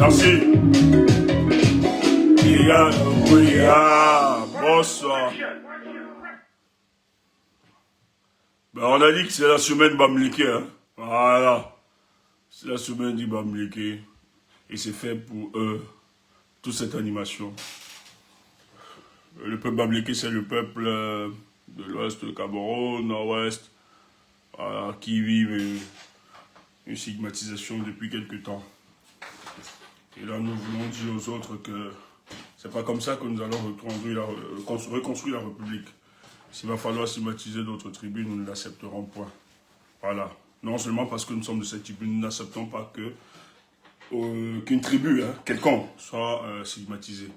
Merci. Bonsoir. Ben, on a dit que c'est la semaine Bamileke. Hein? Voilà. C'est la semaine du Bamileke. Et c'est fait pour toute cette animation. Le peuple Bamileke, c'est le peuple de l'Ouest, le Cameroun, Nord-Ouest, qui vivent une stigmatisation depuis quelque temps. Et là, nous voulons dire aux autres que c'est pas comme ça que nous allons reconstruire la République. S'il va falloir stigmatiser d'autres tribus, nous ne l'accepterons point. Voilà. Non seulement parce que nous sommes de cette tribu, nous n'acceptons pas qu'une tribu, quelconque, soit stigmatisée.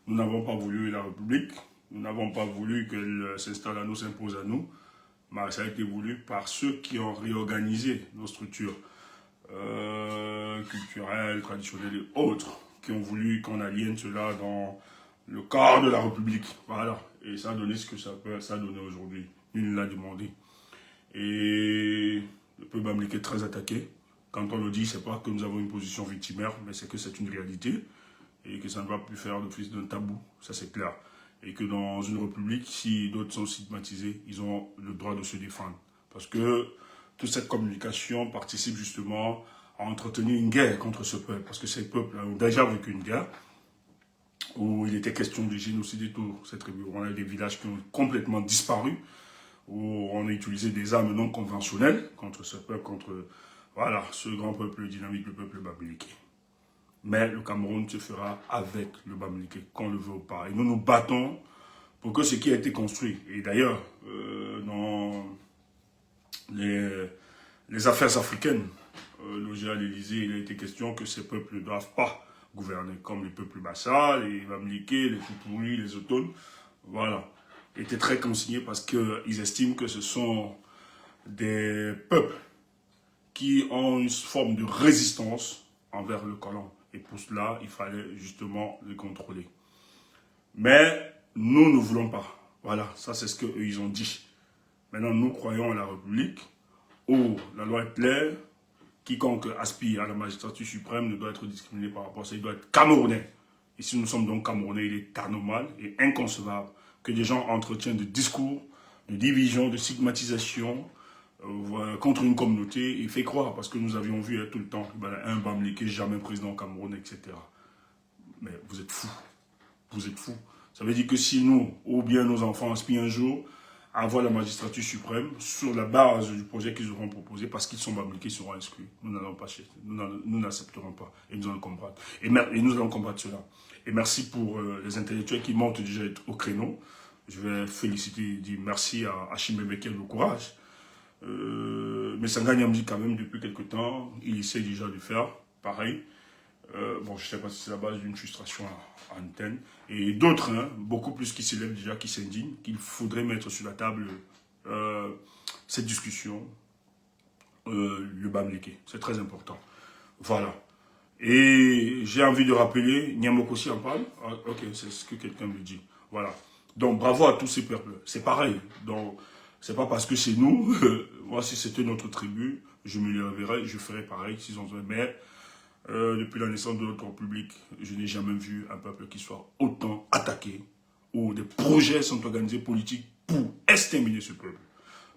Nous n'avons pas voulu la République, nous n'avons pas voulu qu'elle s'installe à nous, s'impose à nous, mais ça a été voulu par ceux qui ont réorganisé nos structures culturelles, traditionnelles et autres, qui ont voulu qu'on aliène cela dans le corps de la République. Voilà. Et ça a donné ce que ça a donné aujourd'hui. Nul ne l'a demandé. Et le peuple Bamileke est très attaqué. Quand on le dit, c'est pas que nous avons une position victimaire, mais c'est que c'est une réalité. Et que ça ne va plus faire d'office d'un tabou. Ça, c'est clair. Et que dans une république, si d'autres sont stigmatisés, ils ont le droit de se défendre. Parce que toute cette communication participe justement à entretenir une guerre contre ce peuple. Parce que ces peuples ont déjà vécu une guerre où il était question de génocide et tout. Cette tribu, on a des villages qui ont complètement disparu, où on a utilisé des armes non conventionnelles contre ce peuple, contre voilà, ce grand peuple dynamique, le peuple Bamileke. Mais le Cameroun se fera avec le Bamileke, qu'on le veut ou pas. Et nous nous battons pour que ce qui a été construit, et d'ailleurs, dans les affaires africaines, logées à l'Élysée, il a été question que ces peuples ne doivent pas gouverner, comme les peuples Bassa, les Bamileke, les Toupouri, les Autones, voilà, étaient très consignés parce qu'ils estiment que ce sont des peuples qui ont une forme de résistance envers le colon. Et pour cela, il fallait justement les contrôler. Mais nous ne voulons pas. Voilà, ça c'est ce qu'eux ils ont dit. Maintenant, nous croyons à la République, où la loi est claire. Quiconque aspire à la magistrature suprême ne doit être discriminé par rapport à ça. Il doit être camerounais. Et si nous sommes donc camerounais, il est anormal et inconcevable que des gens entretiennent des discours de division, de stigmatisation contre une communauté et fait croire, parce que nous avions vu tout le temps, un Bamileke jamais président au Cameroun, etc. Mais vous êtes fous. Vous êtes fous. Ça veut dire que si nous, ou bien nos enfants, aspirent un jour à avoir la magistrature suprême sur la base du projet qu'ils auront proposé, parce qu'ils sont Bamileke, ils seront exclus. Nous n'allons pas chercher, nous n'accepterons pas et nous allons combattre. Et nous allons combattre cela. Et merci pour les intellectuels qui montent déjà au créneau. Je vais féliciter, dire merci à Achim Bebekel le courage. Mais Sanga Nyamdi quand même depuis quelque temps, il essaie déjà de faire pareil. Bon, je ne sais pas si c'est la base d'une frustration à antenne. Et d'autres, beaucoup plus qui s'élèvent déjà, qui s'indignent, qu'il faudrait mettre sur la table cette discussion, le Bamileke. C'est très important. Voilà. Et j'ai envie de rappeler, Nyamoko aussi en parle. Ah, ok, c'est ce que quelqu'un me dit. Voilà. Donc, bravo à tous ces peuples. C'est pareil. Donc, c'est pas parce que c'est nous. Moi, si c'était notre tribu, je me lèverais, je ferais pareil s'ils ont besoin. Mais depuis la naissance de notre République, je n'ai jamais vu un peuple qui soit autant attaqué, où des projets sont organisés politiques pour exterminer ce peuple.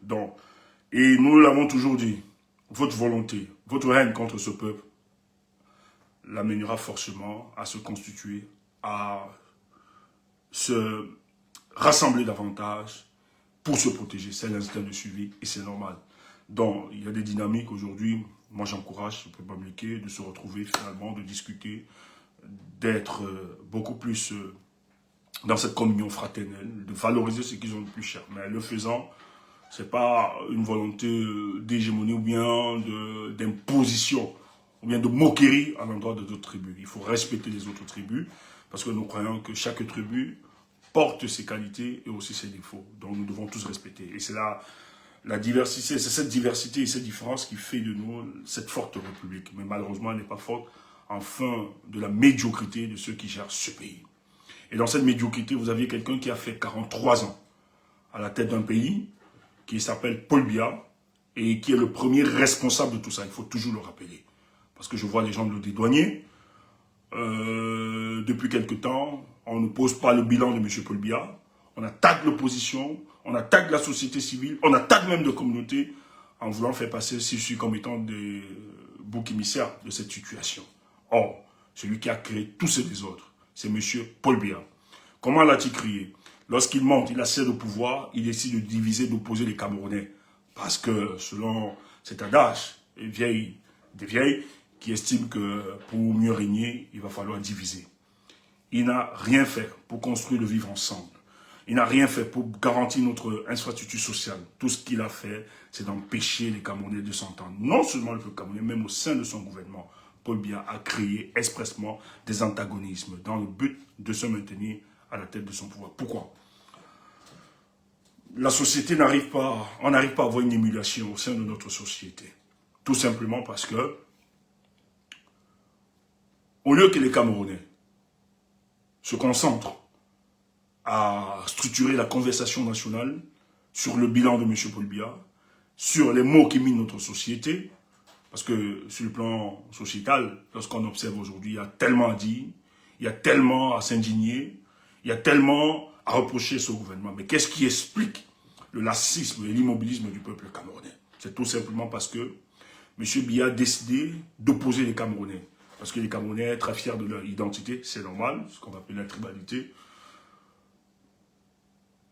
Donc, et nous l'avons toujours dit, votre volonté, votre haine contre ce peuple l'amènera forcément à se constituer, à se rassembler davantage pour se protéger. C'est l'instinct de suivi et c'est normal. Donc, il y a des dynamiques aujourd'hui. Moi, j'encourage le peuple Bamileke de se retrouver finalement, de discuter, d'être beaucoup plus dans cette communion fraternelle, de valoriser ce qu'ils ont de plus cher. Mais le faisant, ce n'est pas une volonté d'hégémonie ou bien d'imposition, ou bien de moquerie à l'endroit de d'autres tribus. Il faut respecter les autres tribus, parce que nous croyons que chaque tribu porte ses qualités et aussi ses défauts. Donc, nous devons tous respecter. Et c'est là la diversité, c'est cette diversité et cette différence qui fait de nous cette forte république. Mais malheureusement, elle n'est pas forte en fin de la médiocrité de ceux qui gèrent ce pays. Et dans cette médiocrité, vous aviez quelqu'un qui a fait 43 ans à la tête d'un pays, qui s'appelle Paul Biya, et qui est le premier responsable de tout ça. Il faut toujours le rappeler. Parce que je vois les gens le dédouaner. depuis quelque temps, on ne pose pas le bilan de M. Paul Biya. On attaque l'opposition, on attaque la société civile, on attaque même des communautés en voulant faire passer Sissu comme étant des boucs émissaires de cette situation. Or, celui qui a créé tous ces désordres, c'est M. Paul Biya. Comment l'a-t-il créé? Lorsqu'il monte, il accède au pouvoir, il décide de diviser, d'opposer les Camerounais. Parce que, selon cet adage, des vieilles qui estiment que pour mieux régner, il va falloir diviser. Il n'a rien fait pour construire le vivre ensemble. Il n'a rien fait pour garantir notre infrastructure sociale. Tout ce qu'il a fait, c'est d'empêcher les Camerounais de s'entendre. Non seulement le peuple camerounais, même au sein de son gouvernement. Paul Biya a créé expressement des antagonismes dans le but de se maintenir à la tête de son pouvoir. Pourquoi? La société n'arrive pas, on n'arrive pas à avoir une émulation au sein de notre société. Tout simplement parce que, au lieu que les Camerounais se concentrent à structurer la conversation nationale sur le bilan de M. Paul Biya, sur les maux qui minent notre société, parce que sur le plan sociétal, lorsqu'on observe aujourd'hui, il y a tellement à dire, il y a tellement à s'indigner, il y a tellement à reprocher ce gouvernement. Mais qu'est-ce qui explique le laxisme et l'immobilisme du peuple camerounais? C'est tout simplement parce que M. Biya a décidé d'opposer les Camerounais. Parce que les Camerounais sont très fiers de leur identité, c'est normal, ce qu'on appelle la tribalité.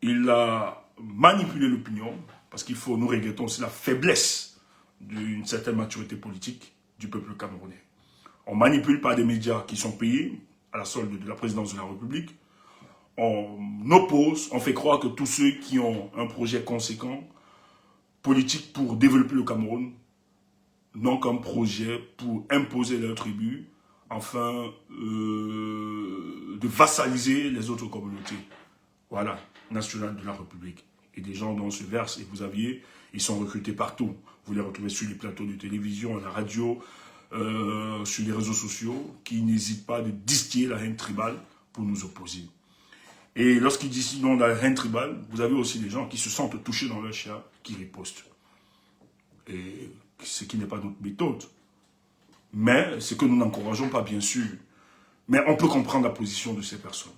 Il a manipulé l'opinion, parce qu'il faut, nous regrettons aussi la faiblesse d'une certaine maturité politique du peuple camerounais. On manipule par des médias qui sont payés à la solde de la présidence de la République. On oppose, on fait croire que tous ceux qui ont un projet conséquent, politique pour développer le Cameroun, n'ont qu'un projet pour imposer leur tribu, afin de vassaliser les autres communautés. Voilà, nationales de la République. Et des gens dans ce verse, et vous aviez, ils sont recrutés partout. Vous les retrouvez sur les plateaux de télévision, à la radio, sur les réseaux sociaux, qui n'hésitent pas de distiller la haine tribale pour nous opposer. Et lorsqu'ils distillent la haine tribale, vous avez aussi des gens qui se sentent touchés dans leur chair, qui ripostent. Et ce qui n'est pas notre méthode. Mais ce que nous n'encourageons pas, bien sûr. Mais on peut comprendre la position de ces personnes.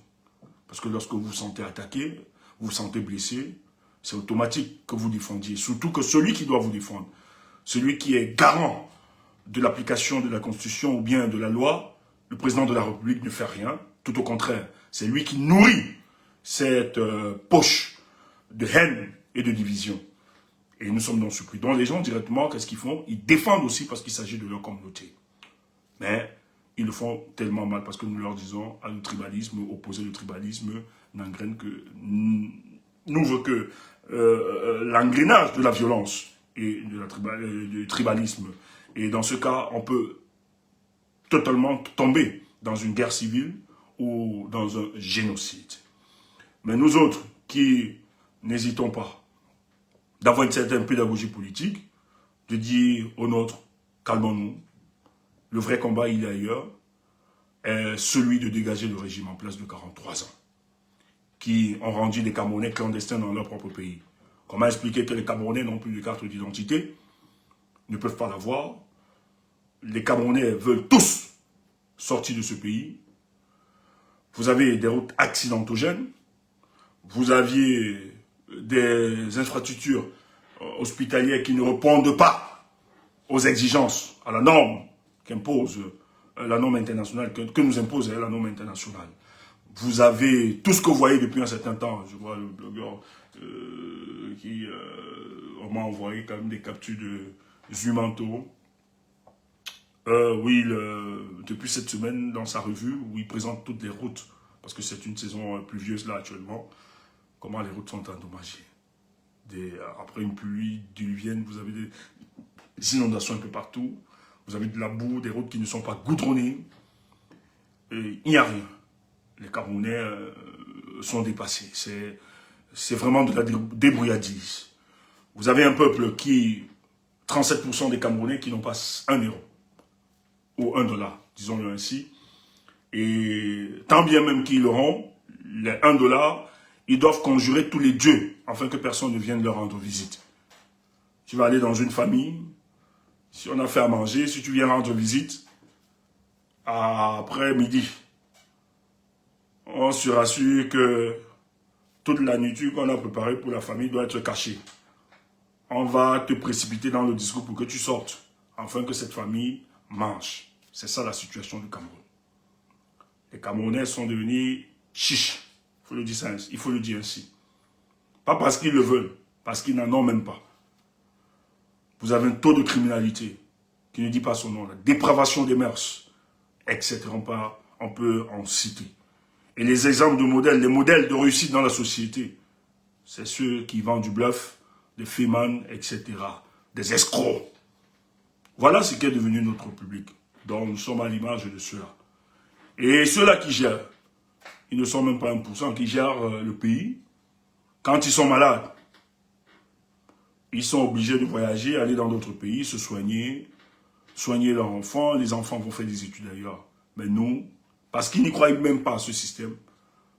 Parce que lorsque vous vous sentez attaqué, vous vous sentez blessé, c'est automatique que vous défendiez. Surtout que celui qui doit vous défendre, celui qui est garant de l'application de la Constitution ou bien de la loi, le président de la République ne fait rien. Tout au contraire, c'est lui qui nourrit cette poche de haine et de division. Et nous sommes donc surpris. Donc les gens, directement, qu'est-ce qu'ils font? Ils défendent aussi parce qu'il s'agit de leur communauté. Mais ils le font tellement mal parce que nous leur disons à le tribalisme, opposer le tribalisme, n'engraine que, n'ouvre que l'engrenage de la violence et du tribalisme. Et dans ce cas, on peut totalement tomber dans une guerre civile ou dans un génocide. Mais nous autres qui n'hésitons pas d'avoir une certaine pédagogie politique, de dire aux nôtres, calmons-nous, le vrai combat, il est ailleurs, est celui de dégager le régime en place de 43 ans, qui ont rendu les Camerounais clandestins dans leur propre pays. Comment expliquer que les Camerounais n'ont plus de carte d'identité, ne peuvent pas l'avoir, les Camerounais veulent tous sortir de ce pays, vous avez des routes accidentogènes, vous aviez des infrastructures hospitalières qui ne répondent pas aux exigences, à la norme qu'impose la norme internationale, que nous impose la norme internationale. Vous avez tout ce que vous voyez depuis un certain temps. Je vois le blogueur qui m'a envoyé quand même des captures de Zumanto. Oui, depuis cette semaine, dans sa revue, où il présente toutes les routes, parce que c'est une saison pluvieuse là actuellement, comment les routes sont endommagées. Après une pluie diluvienne, vous avez des inondations un peu partout. Vous avez de la boue, des routes qui ne sont pas goudronnées. Et il n'y a rien. Les Camerounais sont dépassés. C'est vraiment de la débrouillardise. Vous avez un peuple qui, 37% des Camerounais qui n'ont pas 1 euro. Ou 1 dollar, disons-le ainsi. Et tant bien même qu'ils l'auront, les 1 dollar, ils doivent conjurer tous les dieux afin que personne ne vienne leur rendre visite. Tu vas aller dans une famille, si on a fait à manger, si tu viens rendre visite, après midi, on se rassure que toute la nourriture qu'on a préparée pour la famille doit être cachée. On va te précipiter dans le discours pour que tu sortes, afin que cette famille mange. C'est ça la situation du Cameroun. Les Camerounais sont devenus chiches. Il faut le dire ainsi. Pas parce qu'ils le veulent, parce qu'ils n'en ont même pas. Vous avez un taux de criminalité qui ne dit pas son nom, la dépravation des mœurs, etc. On peut en citer. Et les exemples de modèles, les modèles de réussite dans la société, c'est ceux qui vendent du bluff, des fémans, etc. Des escrocs. Voilà ce qu'est devenu notre République. Donc nous sommes à l'image de ceux-là. Et ceux-là qui gèrent, ils ne sont même pas 1%, qui gèrent le pays. Quand ils sont malades, ils sont obligés de voyager, aller dans d'autres pays, se soigner, soigner leurs enfants. Les enfants vont faire des études ailleurs. Mais nous, parce qu'ils n'y croient même pas à ce système,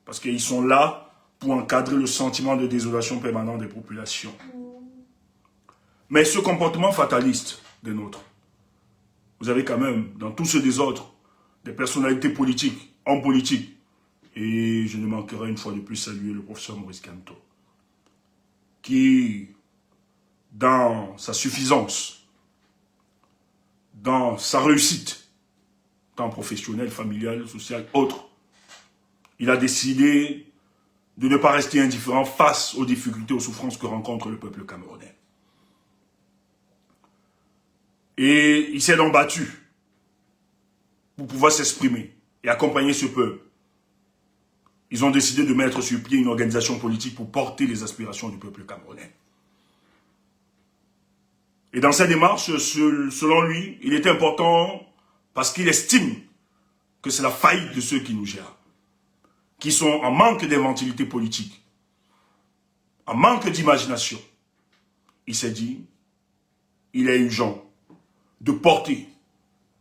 parce qu'ils sont là pour encadrer le sentiment de désolation permanent des populations. Mais ce comportement fataliste des nôtres, vous avez quand même, dans tout ce désordre, des personnalités politiques, hommes politiques, et je ne manquerai une fois de plus saluer le professeur Maurice Kamto, qui, dans sa suffisance, dans sa réussite, tant professionnelle, familiale, sociale, autre, il a décidé de ne pas rester indifférent face aux difficultés, aux souffrances que rencontre le peuple camerounais. Et il s'est donc battu pour pouvoir s'exprimer et accompagner ce peuple. Ils ont décidé de mettre sur pied une organisation politique pour porter les aspirations du peuple camerounais. Et dans cette démarche, selon lui, il est important parce qu'il estime que c'est la faillite de ceux qui nous gèrent, qui sont en manque d'inventivité politique, en manque d'imagination. Il s'est dit, il est urgent de porter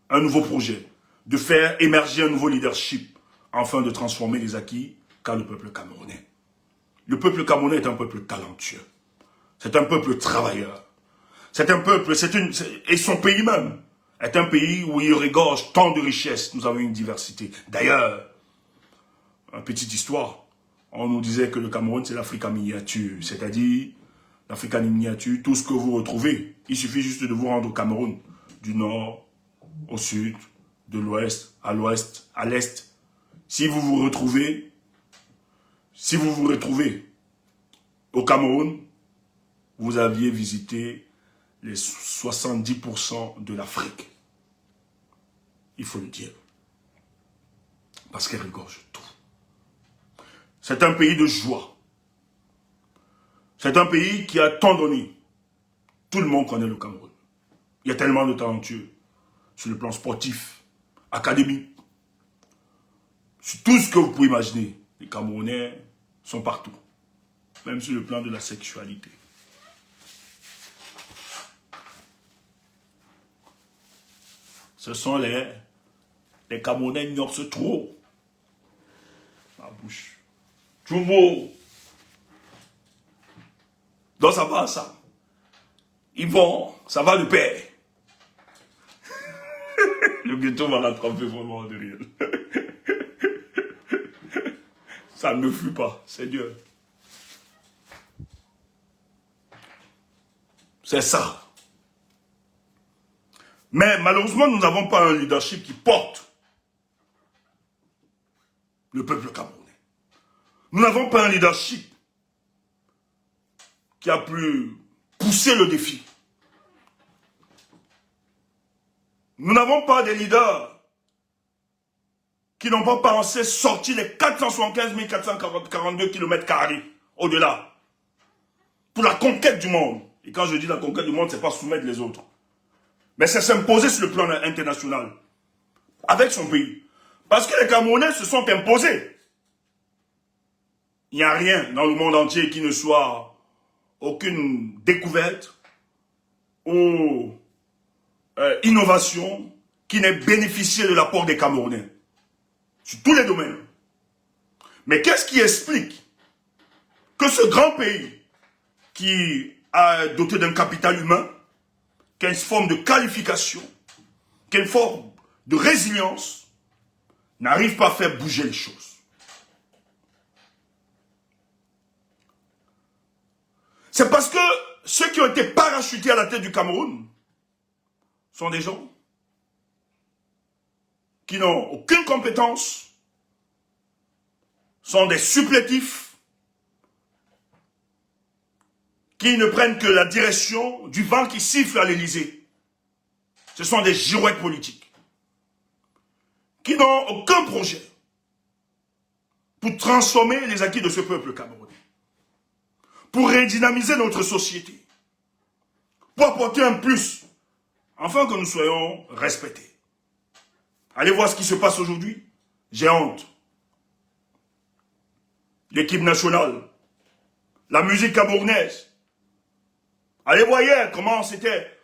un nouveau projet, de faire émerger un nouveau leadership, afin de transformer les acquis qu'a le peuple camerounais. Le peuple camerounais est un peuple talentueux. C'est un peuple travailleur. C'est un peuple, et son pays même, est un pays où il regorge tant de richesses. Nous avons une diversité. D'ailleurs, une petite histoire, on nous disait que le Cameroun, c'est l'Afrique en miniature. C'est-à-dire, l'Afrique en miniature, tout ce que vous retrouvez, il suffit juste de vous rendre au Cameroun, du nord au sud, de l'ouest, à l'est. Si vous vous retrouvez au Cameroun, vous aviez visité les 70% de l'Afrique. Il faut le dire. Parce qu'elle regorge tout. C'est un pays de joie. C'est un pays qui a tant donné. Tout le monde connaît le Cameroun. Il y a tellement de talentueux sur le plan sportif, académique, sur tout ce que vous pouvez imaginer. Les Camerounais sont partout, même sur le plan de la sexualité. Ce sont les Camerounais ignorent trop. Ma bouche. Tout beau. Donc ça va, ça. Ils vont, ça va de pair. Le ghetto va rattraper vraiment de rire. Ça ne fuit pas, c'est Dieu. C'est ça. Mais malheureusement, nous n'avons pas un leadership qui porte le peuple camerounais. Nous n'avons pas un leadership qui a pu pousser le défi. Nous n'avons pas des leaders qui n'ont pas pensé sortir les 475 442 km² au-delà pour la conquête du monde. Et quand je dis la conquête du monde, ce n'est pas soumettre les autres. Mais c'est s'imposer sur le plan international avec son pays. Parce que les Camerounais se sont imposés. Il n'y a rien dans le monde entier qui ne soit aucune découverte ou innovation qui n'ait bénéficié de l'apport des Camerounais. Sur tous les domaines. Mais qu'est-ce qui explique que ce grand pays qui a doté d'un capital humain, qui a une forme de qualification, qui a une forme de résilience, n'arrive pas à faire bouger les choses. C'est parce que ceux qui ont été parachutés à la tête du Cameroun sont des gens qui n'ont aucune compétence, sont des supplétifs, qui ne prennent que la direction du vent qui siffle à l'Élysée. Ce sont des girouettes politiques, qui n'ont aucun projet pour transformer les acquis de ce peuple camerounais, pour redynamiser notre société, pour apporter un plus, afin que nous soyons respectés. Allez voir ce qui se passe aujourd'hui. J'ai honte. L'équipe nationale, la musique camerounaise. Allez voir hier comment c'était.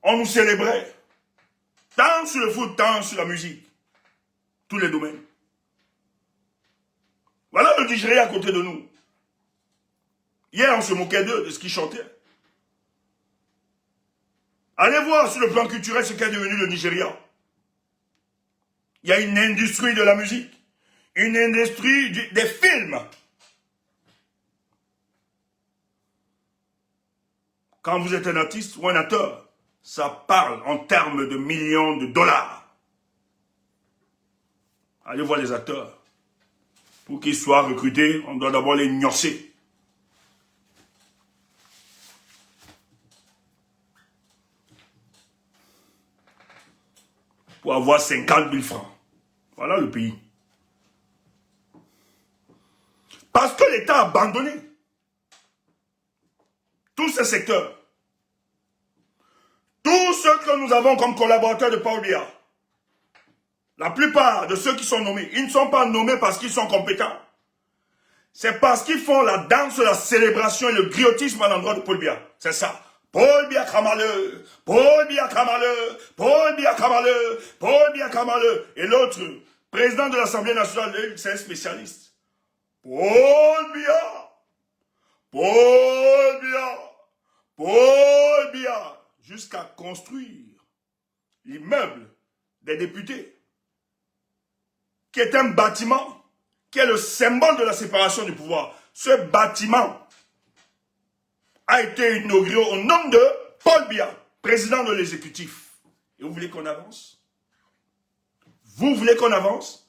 On nous célébrait. Tant sur le foot, tant sur la musique. Tous les domaines. Voilà le Nigeria à côté de nous. Hier, on se moquait d'eux, de ce qu'ils chantaient. Allez voir sur le plan culturel ce qu'est devenu le Nigeria. Il y a une industrie de la musique, une industrie des films. Quand vous êtes un artiste ou un acteur, ça parle en termes de millions de dollars. Allez voir les acteurs. Pour qu'ils soient recrutés, on doit d'abord les gnosser. Pour avoir 50 000 francs. Voilà le pays. Parce que l'État a abandonné tous ces secteurs. Tous ceux que nous avons comme collaborateurs de Paul Biya, la plupart de ceux qui sont nommés, ils ne sont pas nommés parce qu'ils sont compétents. C'est parce qu'ils font la danse, la célébration et le griotisme à l'endroit de Paul Biya. C'est ça. Paul Biya Kamaleu, Paul Biya Kamaleu, Paul Biya Kamaleu, Paul Biya Kamaleu. Et l'autre, président de l'Assemblée nationale, c'est un spécialiste. Paul Biya, Paul Biya, Paul Biya, jusqu'à construire l'immeuble des députés, qui est un bâtiment, qui est le symbole de la séparation du pouvoir. Ce bâtiment a été inauguré au nom de Paul Biya, président de l'exécutif. Et vous voulez qu'on avance? Vous voulez qu'on avance?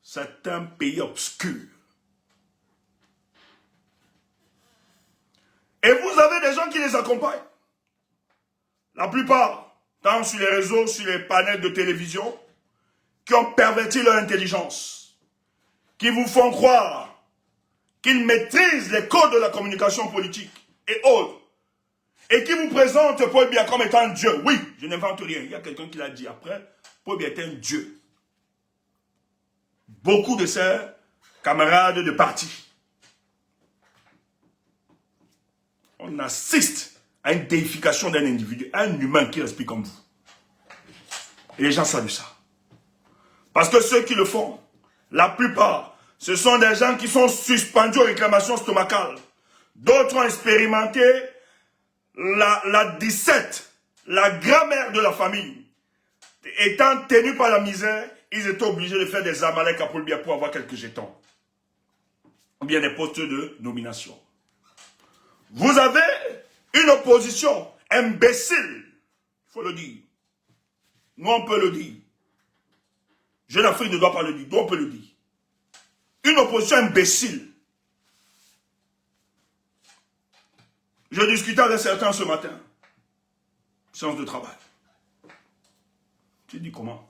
C'est un pays obscur. Et vous avez des gens qui les accompagnent. La plupart, tant sur les réseaux, sur les panels de télévision, qui ont perverti leur intelligence, qui vous font croire qu'ils maîtrisent les codes de la communication politique et autres, et qui vous présentent Paul Biya comme étant un dieu. Oui, je n'invente rien. Il y a quelqu'un qui l'a dit après. Paul Biya est un dieu. Beaucoup de ses camarades de parti. On assiste à une déification d'un individu, un humain qui respire comme vous. Et les gens saluent ça. Parce que ceux qui le font, la plupart, ce sont des gens qui sont suspendus aux réclamations stomacales. D'autres ont expérimenté la 17, la grand-mère de la famille. Étant tenus par la misère, ils étaient obligés de faire des amaleks à Paul Biya pour avoir quelques jetons. Ou bien des postes de nomination. Vous avez une opposition imbécile. Il faut le dire. Nous, on peut le dire. Jeune Afrique ne doit pas le dire. Nous, on peut le dire. Une opposition imbécile. Je discutais avec certains ce matin. Séance de travail. Tu dis comment?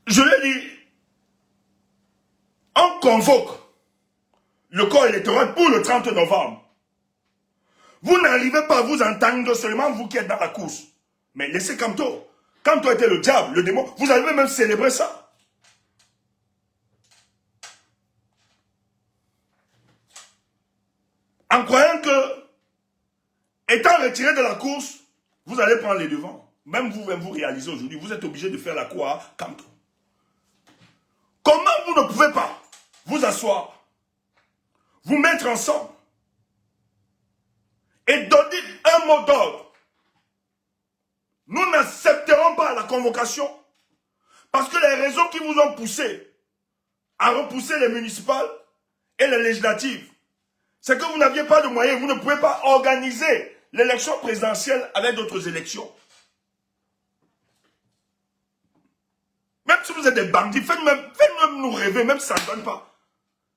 Je lui ai dit, on convoque le corps électoral pour le 30 novembre. Vous n'arrivez pas à vous entendre seulement vous qui êtes dans la course. Mais laissez Kamto. Kamto était le diable, le démon. Vous avez même célébré ça. En croyant que, étant retiré de la course, vous allez prendre les devants. Même vous réalisez aujourd'hui, vous êtes obligé de faire la cour à Kamto. Comment vous ne pouvez pas vous asseoir, vous mettre ensemble et donner un mot d'ordre? Nous n'accepterons pas la convocation Parce que les raisons qui vous ont poussé à repousser les municipales et les législatives, c'est que vous n'aviez pas de moyens, vous ne pouvez pas organiser l'élection présidentielle avec d'autres élections. Même si vous êtes des bandits, faites même nous rêver, même si ça ne donne pas.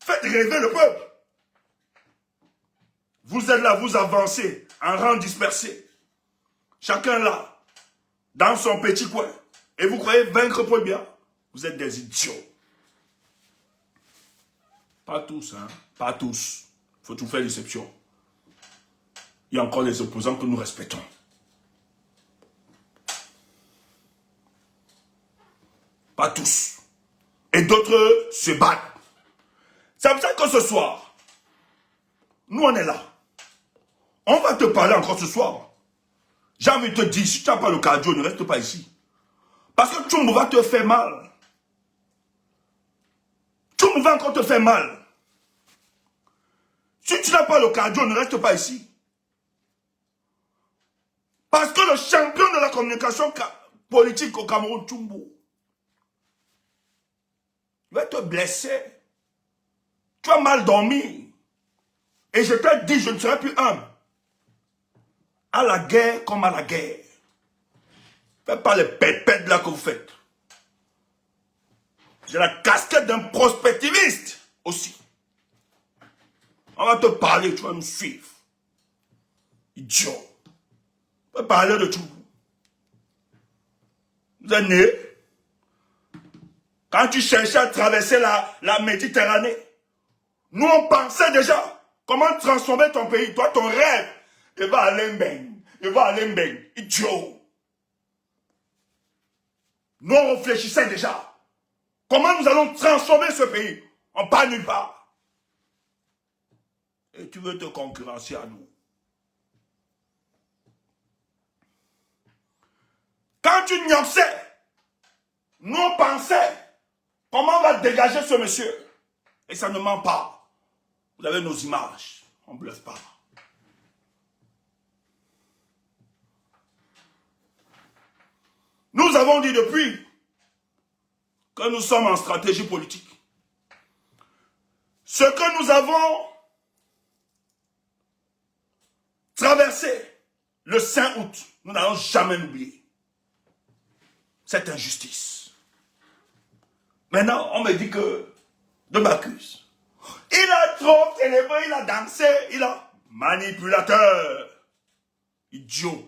Faites rêver le peuple. Vous êtes là, vous avancez en rang dispersé. Chacun là, dans son petit coin. Et vous croyez vaincre Paul Biya? Vous êtes des idiots. Pas tous, hein. Pas tous. Il faut tout faire l'exception. Il y a encore des opposants que nous respectons. Pas tous. Et d'autres se battent. C'est pour ça que ce soir, nous on est là. On va te parler encore ce soir. J'ai envie de te dire, si tu n'as pas le cardio, ne reste pas ici. Parce que Tchoumbou va te faire mal. Tchoumbou va encore te faire mal. Si tu n'as pas le cardio, ne reste pas ici. Parce que le champion de la communication politique au Cameroun, Tchoumbou, va te blesser. Tu as mal dormi. Et je te dis, je ne serai plus humble. À la guerre comme à la guerre. Faites pas les pètes là que vous faites. J'ai la casquette d'un prospectiviste aussi. On va te parler, tu vas nous suivre. Idiot. On va parler de tout. Vous êtes né. Quand tu cherchais à traverser la Méditerranée, nous on pensait déjà comment transformer ton pays. Toi, ton rêve, il va à Lembeng. Il va à Lembeng. Idiot. Nous on réfléchissait déjà. Comment nous allons transformer ce pays? On part nulle part. Et tu veux te concurrencer à nous. Quand tu niaisais, nous on pensait comment on va dégager ce monsieur. Et ça ne ment pas. Vous avez nos images. On ne bluffe pas. Nous avons dit depuis que nous sommes en stratégie politique. Ce que nous avons traversé le 5 août, nous n'allons jamais l'oublier. Cette injustice. Maintenant, on me dit que de m'accuse. Il a trop célébré, il a dansé, il a manipulateur. Idiot.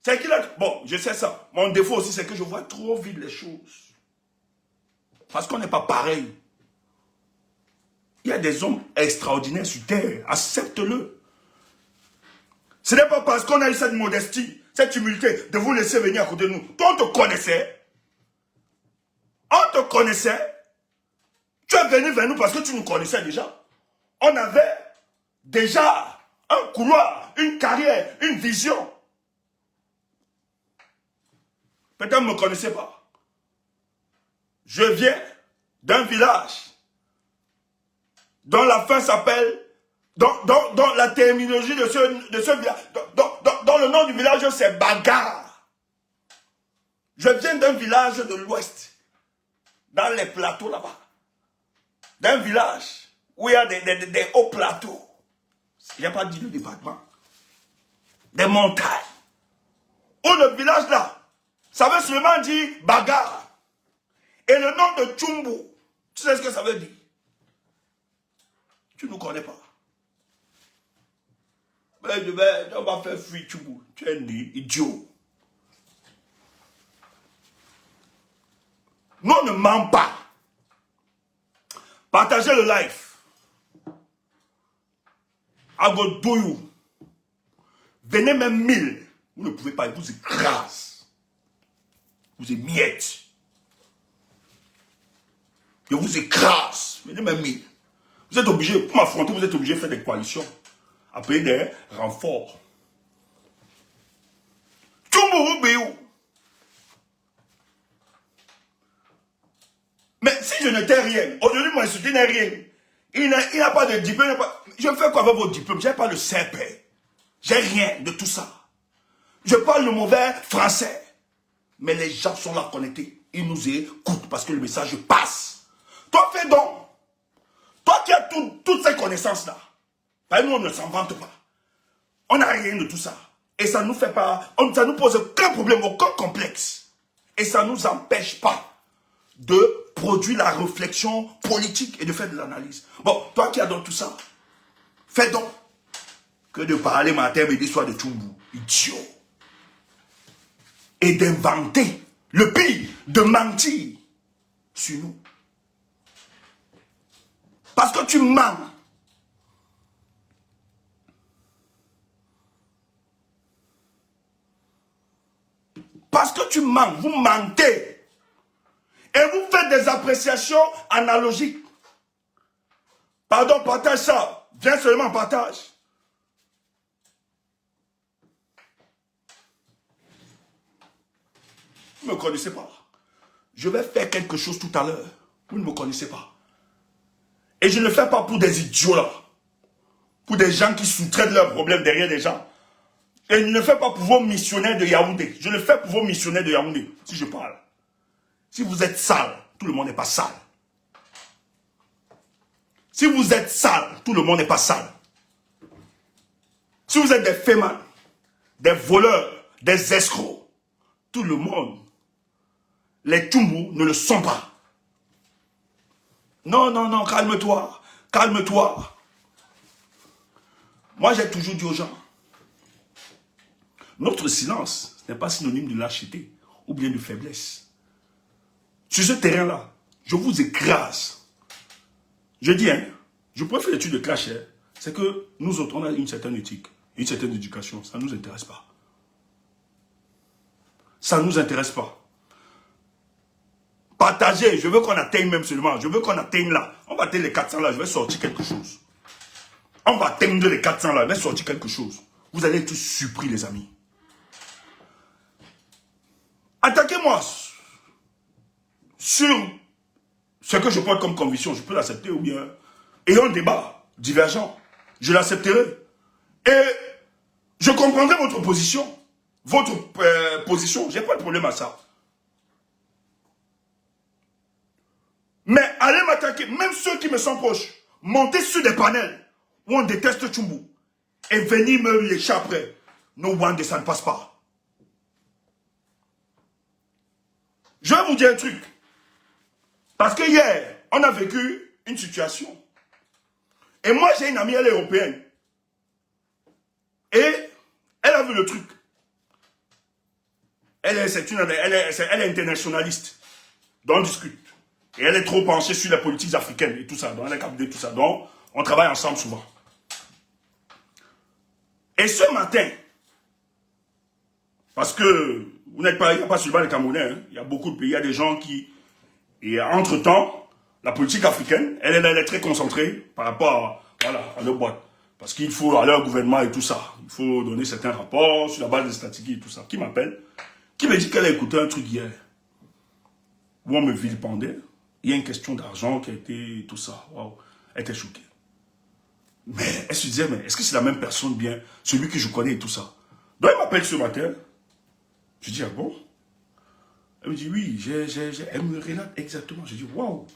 C'est qu'il a... Bon, je sais ça. Mon défaut aussi, c'est que je vois trop vite les choses. Parce qu'on n'est pas pareil. Il y a des hommes extraordinaires sur terre. Accepte-le. Ce n'est pas parce qu'on a eu cette modestie, cette humilité de vous laisser venir à côté de nous. Toi, on te connaissait. On te connaissait. Tu es venu vers nous parce que tu nous connaissais déjà. On avait déjà un couloir, une carrière, une vision. Peut-être que vous ne me connaissez pas. Je viens d'un village dont la fin s'appelle, dont la terminologie de ce village, dont le nom du village c'est Bagarre. Je viens d'un village de l'ouest, dans les plateaux là-bas. D'un village où il y a des hauts plateaux. Il n'y a pas dit le département. Des montagnes. Où le village là, ça veut seulement dire Bagarre. Et le nom de Tchoumbou, tu sais ce que ça veut dire? Tu ne nous connais pas. On va faire fuir Tchoumbou. Tu es né, idiot. Nous on ne ment pas. Partagez le live. I go do you. Venez même 1000. Vous ne pouvez pas, vous écrasez. Vous émiettez. Je vous écrase. Venez même 1000. Vous êtes obligé, pour m'affronter, vous êtes obligé de faire des coalitions. Après des renforts. Tchoumbou Béou. Mais si je n'étais rien, aujourd'hui, moi, je n'ai rien. Il n'a pas de diplôme. Je fais quoi avec vos diplômes? Je n'ai pas le CP. J'ai rien de tout ça. Je parle le mauvais français. Mais les gens sont là connectés. ils nous écoutent parce que le message passe. Toi, fais donc. Toi qui as toutes ces connaissances-là, nous, on ne s'en vante pas. On n'a rien de tout ça. Et ça nous fait pas, ça nous pose aucun problème, aucun complexe. Et ça ne nous empêche pas de produire la réflexion politique et de faire de l'analyse. Bon, toi qui as donc tout ça, fais donc que de parler matin, midi, soir de Tchumbu. Idiot. Et d'inventer, le pire, de mentir sur nous. Parce que tu mens. Parce que tu mens, vous mentez. Et vous faites des appréciations analogiques. Pardon, partage ça. Viens seulement, partage. Vous ne me connaissez pas. Je vais faire quelque chose tout à l'heure. Vous ne me connaissez pas. Et je ne le fais pas pour des idiots là. Pour des gens qui sous-traitent leurs problèmes derrière des gens. Et je ne le fais pas pour vos missionnaires de Yaoundé. Je le fais pour vos missionnaires de Yaoundé, si je parle. Si vous êtes sale, tout le monde n'est pas sale. Si vous êtes sale, tout le monde n'est pas sale. Si vous êtes des fémans, des voleurs, des escrocs, tout le monde, les Tchumbu ne le sont pas. Non, non, non, calme-toi, calme-toi. Moi, j'ai toujours dit aux gens, notre silence n'est pas synonyme de lâcheté ou bien de faiblesse. Sur ce terrain-là, je vous écrase. Je dis, hein, je pourrais faire l'étude de clash, hein, c'est que nous autres, on a une certaine éthique, une certaine éducation. Ça ne nous intéresse pas. Ça ne nous intéresse pas. Partagez, je veux qu'on atteigne même seulement. Je veux qu'on atteigne là. On va atteindre les 400 là, je vais sortir quelque chose. On va atteindre les 400 là, je vais sortir quelque chose. Vous allez être tous surpris, les amis. Attaquez-moi sur ce que je porte comme conviction. Je peux l'accepter ou bien... Ayons un débat divergent. Je l'accepterai. Et je comprendrai votre position. Votre position. Je n'ai pas de problème à ça. Mais allez m'attaquer, même ceux qui me sont proches, monter sur des panels où on déteste Tchumbu et venir me lécher après. No one, ça ne passe pas. Je vais vous dire un truc. Parce que hier, on a vécu une situation. Et moi, j'ai une amie, elle est européenne. Et elle a vu le truc. Elle est internationaliste. Donc on discute. Et elle est trop penchée sur les politiques africaines et tout ça. Donc elle est capable de tout ça. Donc on travaille ensemble souvent. Et ce matin, parce que vous n'êtes pas, il n'y a pas seulement les Camerounais, hein, il y a beaucoup de pays, il y a des gens qui... Et entre-temps, la politique africaine, elle est très concentrée par rapport à leur boîte. Parce qu'il faut, à leur gouvernement et tout ça, il faut donner certains rapports sur la base des statistiques et tout ça. Qui m'appelle? Qui me dit qu'elle a écouté un truc hier, où on me vilipendait. Il y a une question d'argent qui a été tout ça. Wow. Elle était choquée. Mais elle se disait, mais est-ce que c'est la même personne bien, celui que je connais et tout ça? Donc elle m'appelle ce matin. Je dis, ah bon? Elle me dit, oui, elle me relate exactement. Je dis, waouh!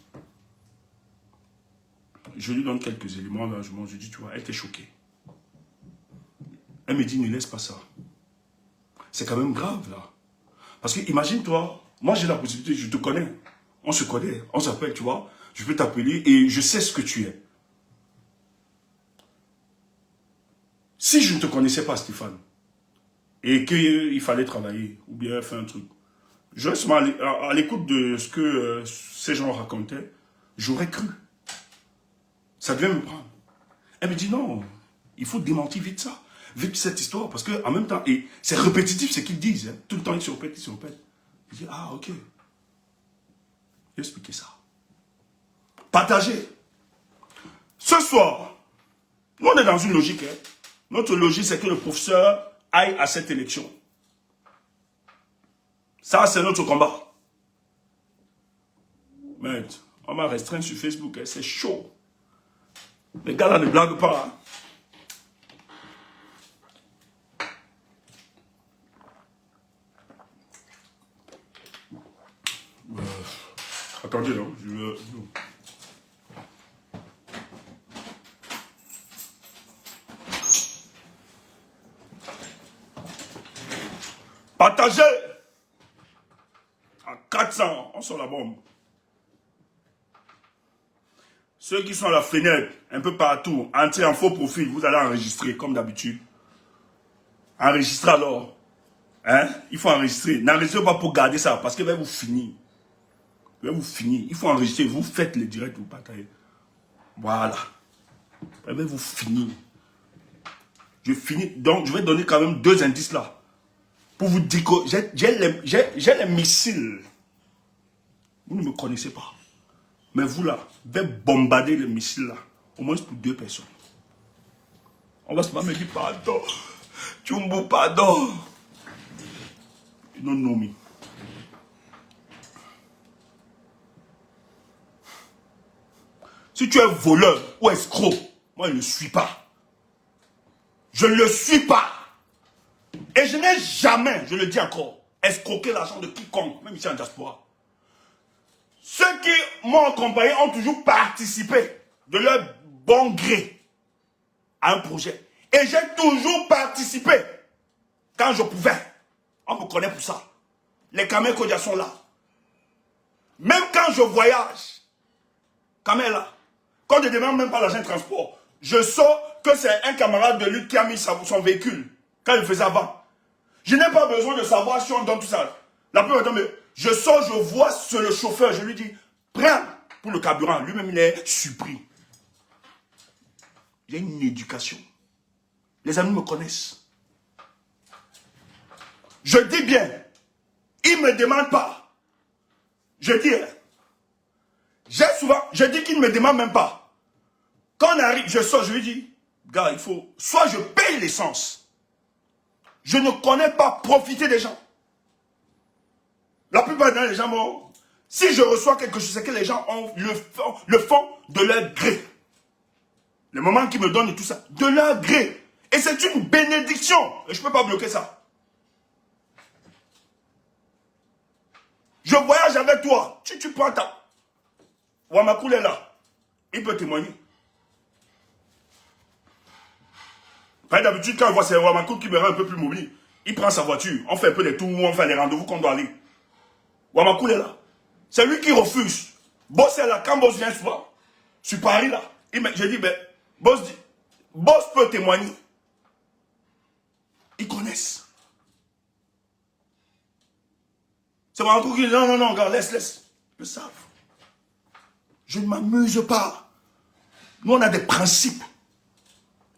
Je lui donne quelques éléments, là, je dis, tu vois, elle était choquée. Elle me dit, ne laisse pas ça. C'est quand même grave, là. Parce que, imagine-toi, moi j'ai la possibilité, je te connais. On se connaît, on s'appelle, tu vois. Je peux t'appeler et je sais ce que tu es. Si je ne te connaissais pas, Stéphane, et qu'il fallait travailler, ou bien faire un truc, je reste à l'écoute de ce que ces gens racontaient, j'aurais cru. Ça devait me prendre. Elle me dit non, il faut démentir vite ça, vite cette histoire, parce qu'en même temps, et c'est répétitif ce qu'ils disent, hein, tout le temps ils se répètent, ils se répètent. Je dis, ah ok, j'ai expliqué ça. Partagez. Ce soir, nous on est dans une logique, hein. Notre logique c'est que le professeur aille à cette élection. Ça, c'est notre combat. Mais on m'a restreint sur Facebook, hein, c'est chaud. Les gars là ne blaguent pas. Hein. Attendez, non, je veux... Partagez à 400, on sort la bombe. Ceux qui sont à la fenêtre, un peu partout, entrez en faux profil, vous allez enregistrer comme d'habitude. Enregistrez alors. Hein? Il faut enregistrer. N'enregistrez pas pour garder ça, parce que va vous finir. Va vous finir. Il faut enregistrer. Vous faites les directs, vous partagez. Voilà. Va vous finir. Je finis. Donc, je vais donner quand même 2 indices là. Pour vous dire que j'ai les missiles. Vous ne me connaissez pas. Mais vous là, vous allez bombarder les missiles là. Au moins pour 2 personnes. On va se me dire pardon. Tchumbo, pardon. Non, non, mais. Si tu es voleur ou escroc, moi je ne le suis pas. Je ne le suis pas. Et je n'ai jamais, je le dis encore, escroqué l'argent de quiconque, même ici en diaspora. Ceux qui m'ont accompagné ont toujours participé de leur bon gré à un projet. Et j'ai toujours participé quand je pouvais. On me connaît pour ça. Les Kamel Kodia sont là. Même quand je voyage, Kamel là, quand je ne demande même pas l'argent de transport, je sens que c'est un camarade de lui qui a mis son véhicule quand il faisait avant. Je n'ai pas besoin de savoir si on donne tout ça. La plupart du temps, je sors, je vois le chauffeur, je lui dis, prends pour le carburant. Lui-même, il est surpris. J'ai une éducation. Les amis me connaissent. Je dis bien, ils ne me demandent pas. Je dis, je dis qu'ils ne me demandent même pas. Quand on arrive, je sors, je lui dis, gars, il faut, soit je paye l'essence. Je ne connais pas profiter des gens. La plupart des gens, bon, si je reçois quelque chose, c'est que les gens le font de leur gré. Le moment qu'ils me donnent tout ça, de leur gré. Et c'est une bénédiction. Et je ne peux pas bloquer ça. Je voyage avec toi. Tu prends ta... Wamakoul est là. Il peut témoigner. D'habitude, quand on voit c'est Wamakoul qui me rend un peu plus mobile, il prend sa voiture. On fait un peu les tours, on fait les rendez-vous qu'on doit aller. Wamakoul est là. C'est lui qui refuse. Boss est là. Quand Boss vient souvent, sur Paris là, je dis, ben, Boss peut témoigner. Ils connaissent. C'est Wamakoul qui dit, non, regarde, laisse. Ils le savent. Je ne m'amuse pas. Nous, on a des principes.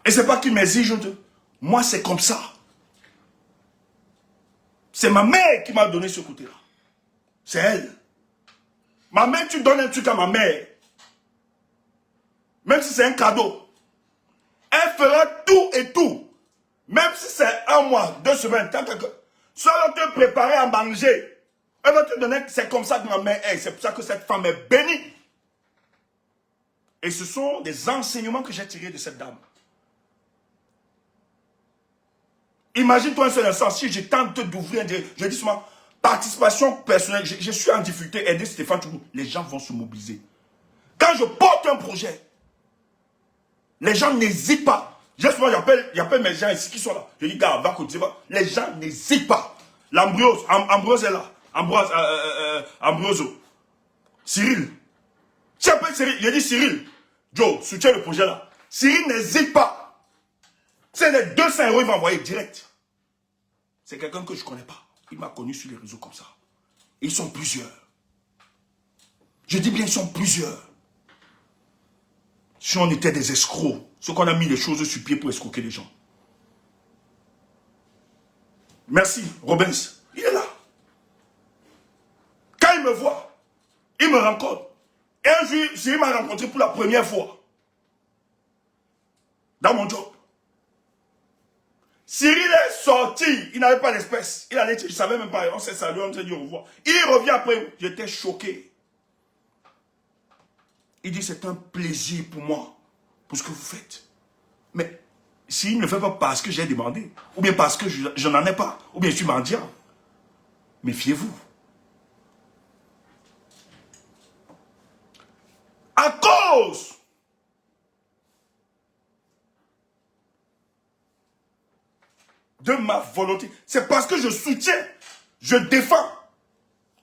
Et c'est pas qu'ils m'exigent de... Moi, c'est comme ça. C'est ma mère qui m'a donné ce côté-là. C'est elle. Ma mère, tu donnes un truc à ma mère. Même si c'est un cadeau. Elle fera tout et tout. Même si c'est 1 mois, 2 semaines, soit elle va te préparer à manger. Elle va te donner... C'est comme ça que ma mère est. C'est pour ça que cette femme est bénie. Et ce sont des enseignements que j'ai tirés de cette dame. Imagine-toi un seul instant, si je tente d'ouvrir, je dis souvent, participation personnelle, je suis en difficulté, aider Stéphane Tchougou, les gens vont se mobiliser. Quand je porte un projet, les gens n'hésitent pas. J'appelle mes gens ici qui sont là. Je dis, gars, va côté, les gens n'hésitent pas. Ambrose est là. Ambroso. Cyril. Tu appelles Cyril, je dis Cyril, Joe, soutiens le projet là. Cyril n'hésite pas. C'est les 200 euros, il m'a envoyé direct. C'est quelqu'un que je ne connais pas. Il m'a connu sur les réseaux comme ça. Ils sont plusieurs. Je dis bien, ils sont plusieurs. Si on était des escrocs, ceux qu'on a mis les choses sur pied pour escroquer les gens. Merci, Robens. Il est là. Quand il me voit, il me rencontre. Et un jour, il m'a rencontré pour la première fois. Dans mon job. Cyril est sorti, il n'avait pas d'espèce. Il allait, je ne savais même pas, on s'est salué, on s'est dit au revoir. Il revient après, j'étais choqué. Il dit, c'est un plaisir pour moi, pour ce que vous faites. Mais s'il ne fait pas parce que j'ai demandé, ou bien parce que je n'en ai pas, ou bien je suis mendiant, méfiez-vous. À cause de ma volonté. C'est parce que je soutiens, je défends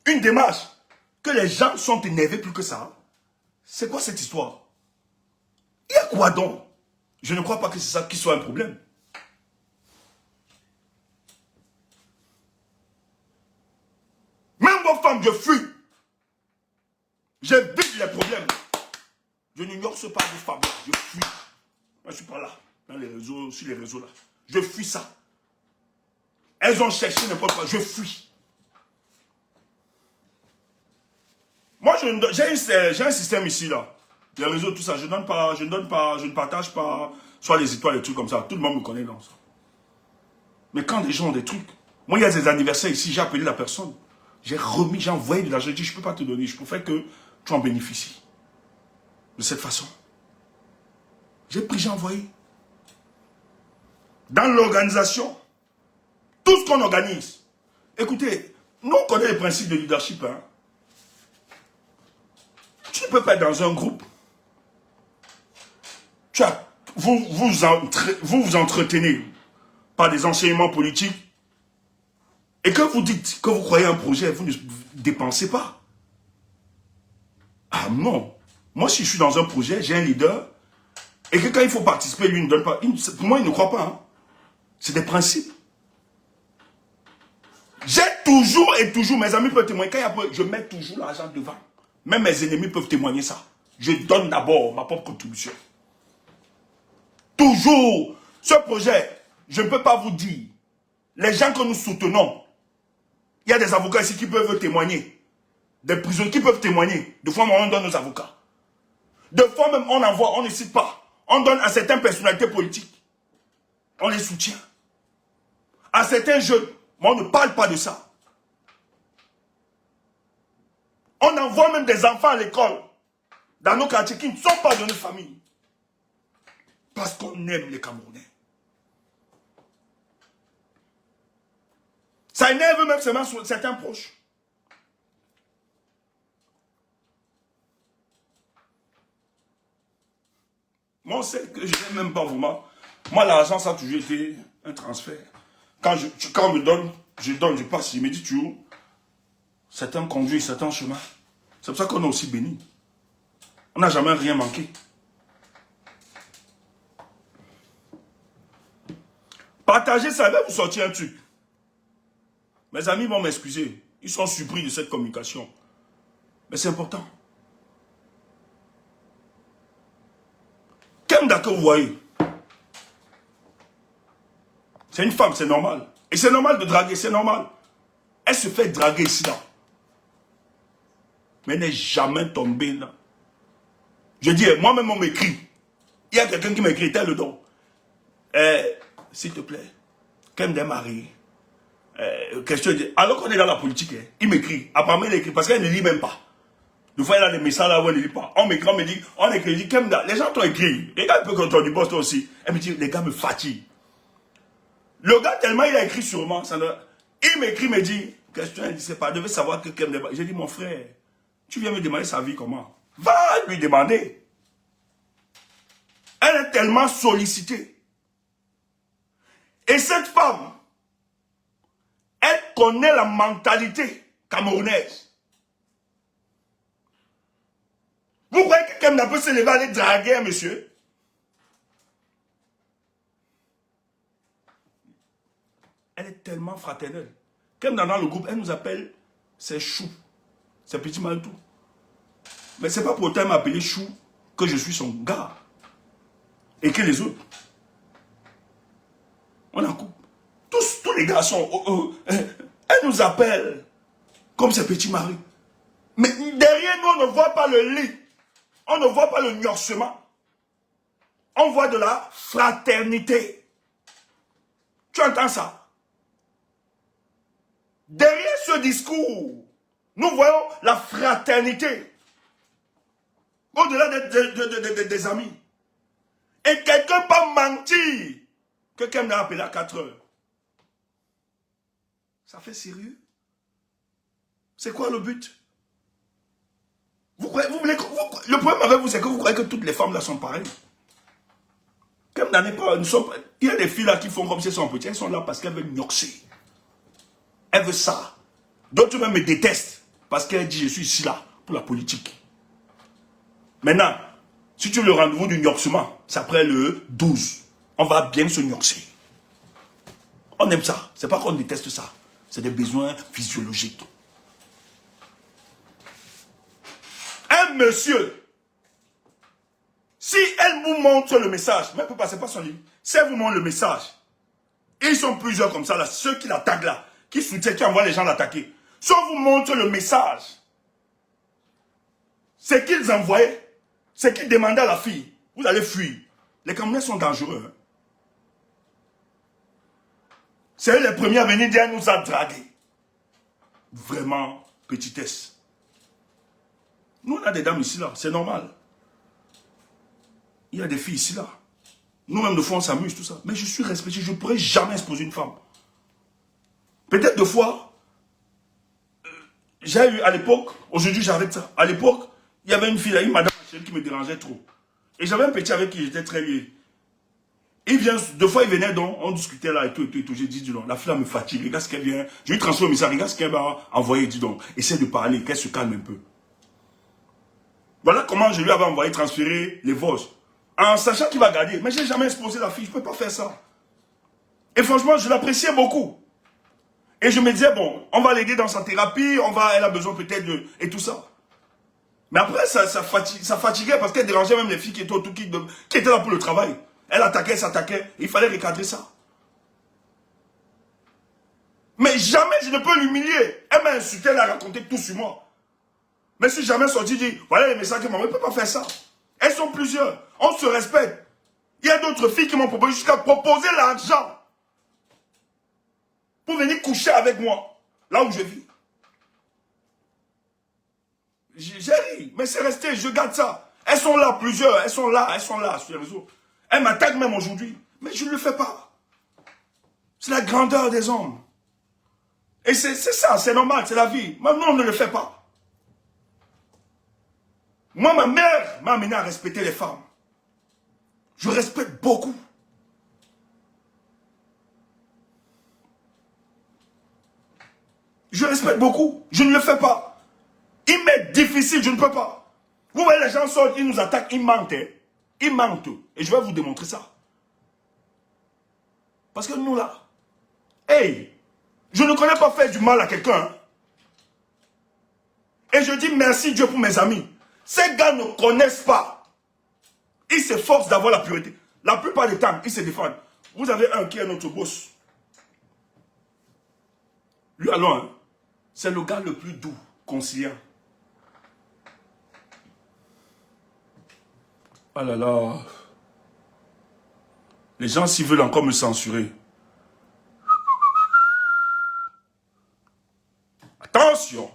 une démarche que les gens sont énervés plus que ça. C'est quoi cette histoire? Il y a quoi donc? Je ne crois pas que c'est ça qui soit un problème. Même vos femmes, je fuis. J'évite les problèmes. Je n'ignore pas vos femmes. Je fuis. Moi, je ne suis pas là. Dans les réseaux, sur les réseaux là. Je fuis ça. Elles ont cherché n'importe quoi. Je fuis. Moi, j'ai un système ici là. Les réseaux, tout ça. Je ne partage pas. Soit les étoiles, les trucs comme ça. Tout le monde me connaît dans ça. Mais quand des gens ont des trucs. Moi, il y a des anniversaires ici. J'ai appelé la personne. J'ai envoyé de l'argent. J'ai dit, je ne peux pas te donner. Je préfère que tu en bénéficies. De cette façon. J'ai pris, j'ai envoyé. Dans l'organisation, tout ce qu'on organise. Écoutez, nous on connaît les principes de leadership. Hein. Tu ne peux pas être dans un groupe. Vous vous entretenez par des enseignements politiques. Et que vous dites que vous croyez un projet, vous ne dépensez pas. Ah non. Moi, si je suis dans un projet, j'ai un leader, et que quand il faut participer, lui ne donne pas. Pour moi, il ne croit pas. Hein. C'est des principes. J'ai toujours et toujours, mes amis peuvent témoigner, quand il y a, je mets toujours l'argent devant. Même mes ennemis peuvent témoigner ça. Je donne d'abord ma propre contribution. Toujours. Ce projet, je ne peux pas vous dire. Les gens que nous soutenons, il y a des avocats ici qui peuvent témoigner. Des prisonniers qui peuvent témoigner. De fois, on donne nos avocats. De fois même, on envoie, on ne cite pas. On donne à certaines personnalités politiques. On les soutient. À certains jeunes, mais on ne parle pas de ça. On envoie même des enfants à l'école, dans nos quartiers, qui ne sont pas de notre famille. Parce qu'on aime les Camerounais. Ça énerve même certains proches. Moi, on sait que je n'aime même pas vraiment. Moi, l'argent, ça a toujours été un transfert. Quand on me donne, je passe. Il me dit toujours, certains conduisent, certains chemins. C'est pour ça qu'on est aussi béni. On n'a jamais rien manqué. Partagez ça, va vous sortir un truc. Mes amis vont m'excuser. Ils sont surpris de cette communication. Mais c'est important. Kemda que vous voyez, c'est une femme, c'est normal. Et c'est normal de draguer, c'est normal. Elle se fait draguer ici, là. Mais elle n'est jamais tombée, là. Je dis, moi-même, on m'écrit. Il y a quelqu'un qui m'écrit, tel le don. S'il te plaît, Kemda est mariée. Question de... Alors qu'on est dans la politique, il m'écrit. Apparemment, il écrit parce qu'elle ne lit même pas. Des fois, il y a des messages là où elle ne lit pas. On m'écrit, on écrit, il dit, Kemda, les gens t'ont écrit. Les gars, ils peuvent contrôler du boss, toi aussi. Elle me dit, les gars me fatiguent. Le gars, tellement il a écrit sûrement, il m'écrit, me dit, question, il dit, c'est pas, devait savoir que Kemda. J'ai dit, mon frère, tu viens me demander sa vie comment? Va lui demander. Elle est tellement sollicitée. Et cette femme, elle connaît la mentalité camerounaise. Vous croyez que Kemda peut se lever aller draguer un monsieur? Elle est tellement fraternelle. Kemda dans le groupe, elle nous appelle ses choux. Ses petits maltous. Mais c'est pas pour autant m'appeler chou que je suis son gars. Et que les autres. On en couple. Tous les garçons, elle nous appelle comme ses petits maris. Mais derrière nous, on ne voit pas le lit. On ne voit pas le nuancement. On voit de la fraternité. Tu entends ça? Derrière ce discours, nous voyons la fraternité. Au-delà des amis. Et quelqu'un peut mentir que quelqu'un a appelé à 4 heures. Ça fait sérieux? C'est quoi le but? Le problème avec vous, c'est que vous croyez que toutes les femmes là sont pareilles. Comme n'en est pas, il y a des filles là qui font comme si elles sont petites, elles sont là parce qu'elles veulent nioxer. Elles veulent ça. D'autres même me détestent parce qu'elles disent je suis ici là pour la politique. Maintenant, si tu veux le rendez-vous du nioxement, c'est après le 12. On va bien se nioxer. On aime ça. C'est pas qu'on déteste ça. C'est des besoins physiologiques. Un monsieur, si elle vous montre le message, mais elle peut passer par son livre, si elle vous montre le message, et ils sont plusieurs comme ça, là, ceux qui l'attaquent là, qui soutiennent, qui envoient les gens l'attaquer, si on vous montre le message, c'est qu'ils envoyaient, c'est qu'ils demandaient à la fille, vous allez fuir. Les Camerounais sont dangereux. Hein? C'est eux les premiers à venir dire, elle nous a dragués. Vraiment, petitesse. Nous, on a des dames ici, là, c'est normal. Il y a des filles ici, là. Nous-mêmes, de fois, on s'amuse, tout ça. Mais je suis respecté, je ne pourrais jamais exposer une femme. Peut-être deux fois, j'ai eu à l'époque, aujourd'hui j'arrête ça. À l'époque, il y avait une fille là, une madame qui me dérangeait trop. Et j'avais un petit avec qui j'étais très lié. Il vient, deux fois il venait donc, on discutait là et tout. J'ai dit, dis donc, la fille là me fatigue, regarde ce qu'elle vient. Je lui transfère le message, regarde ce qu'elle m'a envoyé, dis donc. Essaie de parler, qu'elle se calme un peu. Voilà comment je lui avais envoyé transférer les Vosges. En sachant qu'il va garder. Mais je n'ai jamais exposé la fille, je ne peux pas faire ça. Et franchement, je l'appréciais beaucoup. Et je me disais, bon, on va l'aider dans sa thérapie, elle a besoin peut-être de... et tout ça. Mais après, ça fatiguait parce qu'elle dérangeait même les filles qui étaient autour, qui étaient là pour le travail. Elle attaquait, s'attaquait. Il fallait recadrer ça. Mais jamais je ne peux l'humilier. Elle m'a insulté, elle a raconté tout sur moi. Mais si jamais sorti dit, voilà les messages que maman ne peut pas faire ça. Elles sont plusieurs. On se respecte. Il y a d'autres filles qui m'ont proposé jusqu'à proposer l'argent pour venir coucher avec moi, là où je vis. J'ai ri, mais c'est resté, je garde ça. Elles sont là, plusieurs, elles sont là sur les réseaux. Elles m'attaquent même aujourd'hui, mais je ne le fais pas. C'est la grandeur des hommes. Et c'est ça, c'est normal, c'est la vie. Maintenant, on ne le fait pas. Moi, ma mère m'a amené à respecter les femmes. Je respecte beaucoup. Je respecte beaucoup. Je ne le fais pas. Il m'est difficile, je ne peux pas. Vous voyez, les gens sortent, ils nous attaquent, ils mentent. Hein. Ils mentent. Et je vais vous démontrer ça. Parce que nous là, hey, je ne connais pas faire du mal à quelqu'un. Hein. Et je dis merci Dieu pour mes amis. Ces gars ne connaissent pas. Ils s'efforcent d'avoir la pureté. La plupart du temps, ils se défendent. Vous avez un qui est notre boss. Lui, alors, hein, c'est le gars le plus doux, conciliant. Oh là là. Les gens, s'ils veulent encore me censurer. Attention.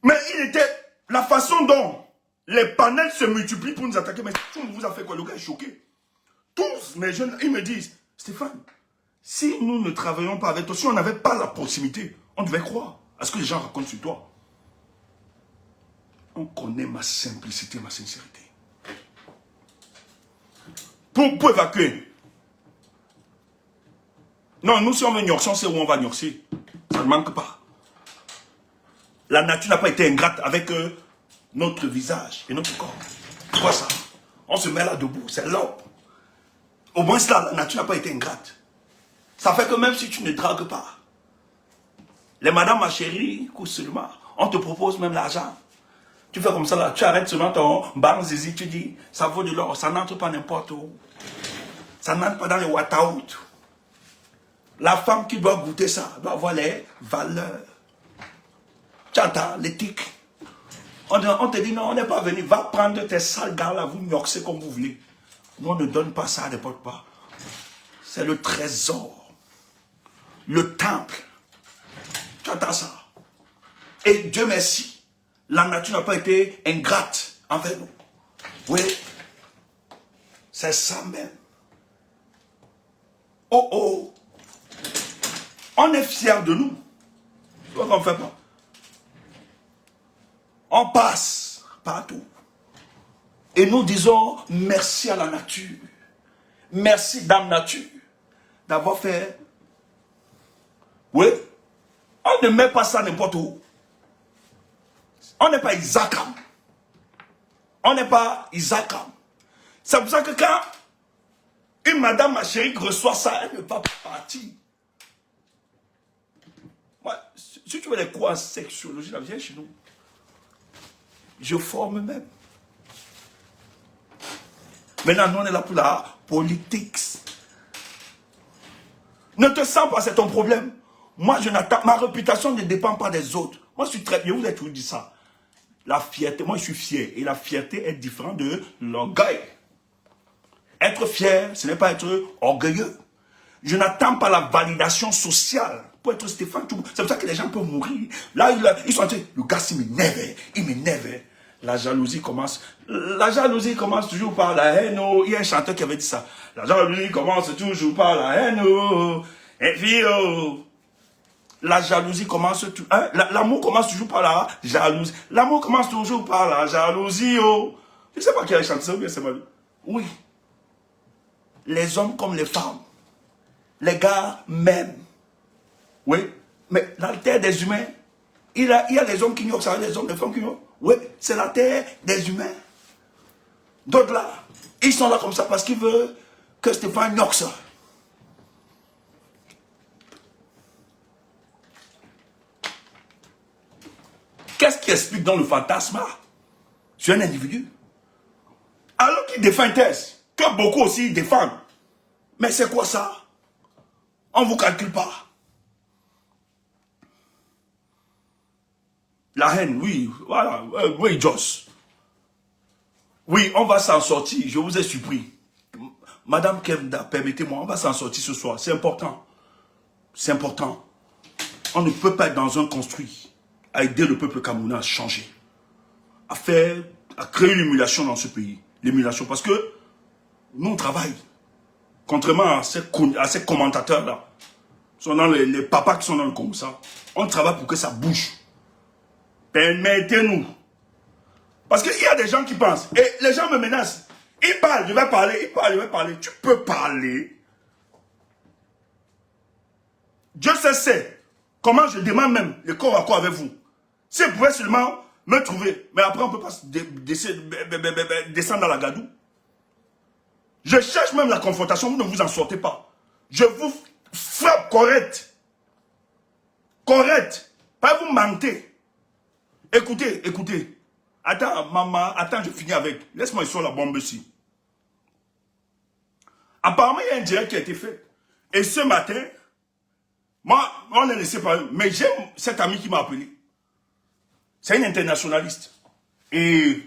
Mais il était... La façon dont les panels se multiplient pour nous attaquer. Mais tout vous a fait quoi? Le gars est choqué. Tous mes jeunes, ils me disent, Stéphane, si nous ne travaillons pas avec toi, si on n'avait pas la proximité, on devait croire à ce que les gens racontent sur toi. On connaît ma simplicité, ma sincérité. Pour évacuer. Non, nous si on veut gnorcer, on sait où on va gnorcer. Ça ne manque pas. La nature n'a pas été ingrate avec notre visage et notre corps. C'est quoi ça? On se met là debout, c'est l'homme. Au moins là, la nature n'a pas été ingrate. Ça fait que même si tu ne dragues pas, les madames, ma chérie, écoute seulement, on te propose même l'argent. Tu fais comme ça là, tu arrêtes seulement ton bang zizi, tu dis, ça vaut de l'or, ça n'entre pas n'importe où. Ça n'entre pas dans les water. La femme qui doit goûter ça, doit avoir les valeurs. Tu entends, l'éthique. On te dit non, on n'est pas venu, va prendre tes sales gars là, vous mioxez comme vous voulez. Nous on ne donne pas ça à n'importe quoi. C'est le trésor. Le temple. Tu entends ça? Et Dieu merci, la nature n'a pas été ingrate envers nous. Oui, c'est ça même. Oh oh, on est fiers de nous. C'est quoi qu'on ne fait pas? On passe partout. Et nous disons merci à la nature. Merci, Dame Nature, d'avoir fait. Oui, on ne met pas ça n'importe où. On n'est pas Isaac. On n'est pas Isaac. C'est pour ça que quand une madame, ma chérie, reçoit ça, elle ne va pas partir. Moi, si tu veux les cours en sexologie, viens chez nous. Je forme même. Maintenant, nous, on est là pour la politique. Ne te sens pas, c'est ton problème. Moi, ma réputation ne dépend pas des autres. Moi, je suis très bien, vous avez toujours dit ça. La fierté, moi, je suis fier. Et la fierté est différente de l'orgueil. Être fier, ce n'est pas être orgueilleux. Je n'attends pas la validation sociale pour être Stéphane Toubou. C'est pour ça que les gens peuvent mourir. Là, ils sont en train, le gars, il m'énerve. La jalousie commence. La jalousie commence toujours par la haine. Oh. Il y a un chanteur qui avait dit ça. La jalousie commence toujours par la haine. Oh. Et puis, oh. La jalousie commence toujours. Hein? L'amour commence toujours par la jalousie. L'amour commence toujours par la jalousie. Oh. Je ne sais pas qui a chanté ça ou bien c'est mal. Oui. Les hommes comme les femmes. Les gars même. Oui. Mais la terre des humains, il y a les hommes qui ignorent ça, les hommes, les femmes qui ignorent. Oui, c'est la terre des humains. D'autres là, ils sont là comme ça parce qu'ils veulent que Stéphane ignore ça. Qu'est-ce qui explique dans le fantasme sur un individu? Alors qu'il défend une thèse, que beaucoup aussi défendent. Mais c'est quoi ça? On ne vous calcule pas. La haine, oui, voilà, oui, Joss. Oui, on va s'en sortir, je vous ai surpris. Madame Kevda, permettez-moi, on va s'en sortir ce soir, c'est important. C'est important. On ne peut pas être dans un construit à aider le peuple camerounais à changer. À créer l'émulation dans ce pays. L'émulation, parce que nous, on travaille. Contrairement à ces commentateurs-là, sont dans les papas qui sont dans le comme ça, on travaille pour que ça bouge. Permettez-nous. Parce qu'il y a des gens qui pensent, et les gens me menacent. Ils parlent, je vais parler, ils parlent, je vais parler. Tu peux parler. Dieu sait comment je demande même le corps à corps avec vous. Si vous pouvez seulement me trouver, mais après on ne peut pas descendre dans la gadoue. Je cherche même la confrontation, vous ne vous en sortez pas. Je vous frappe correct. Correct. Pas vous mentez. Écoutez, écoutez. Attends, maman, attends, je finis avec. Laisse-moi sur la bombe ici. Apparemment, il y a un direct qui a été fait. Et ce matin, moi, on est laissé parler. Mais j'aime cette amie qui m'a appelé. C'est une internationaliste. Et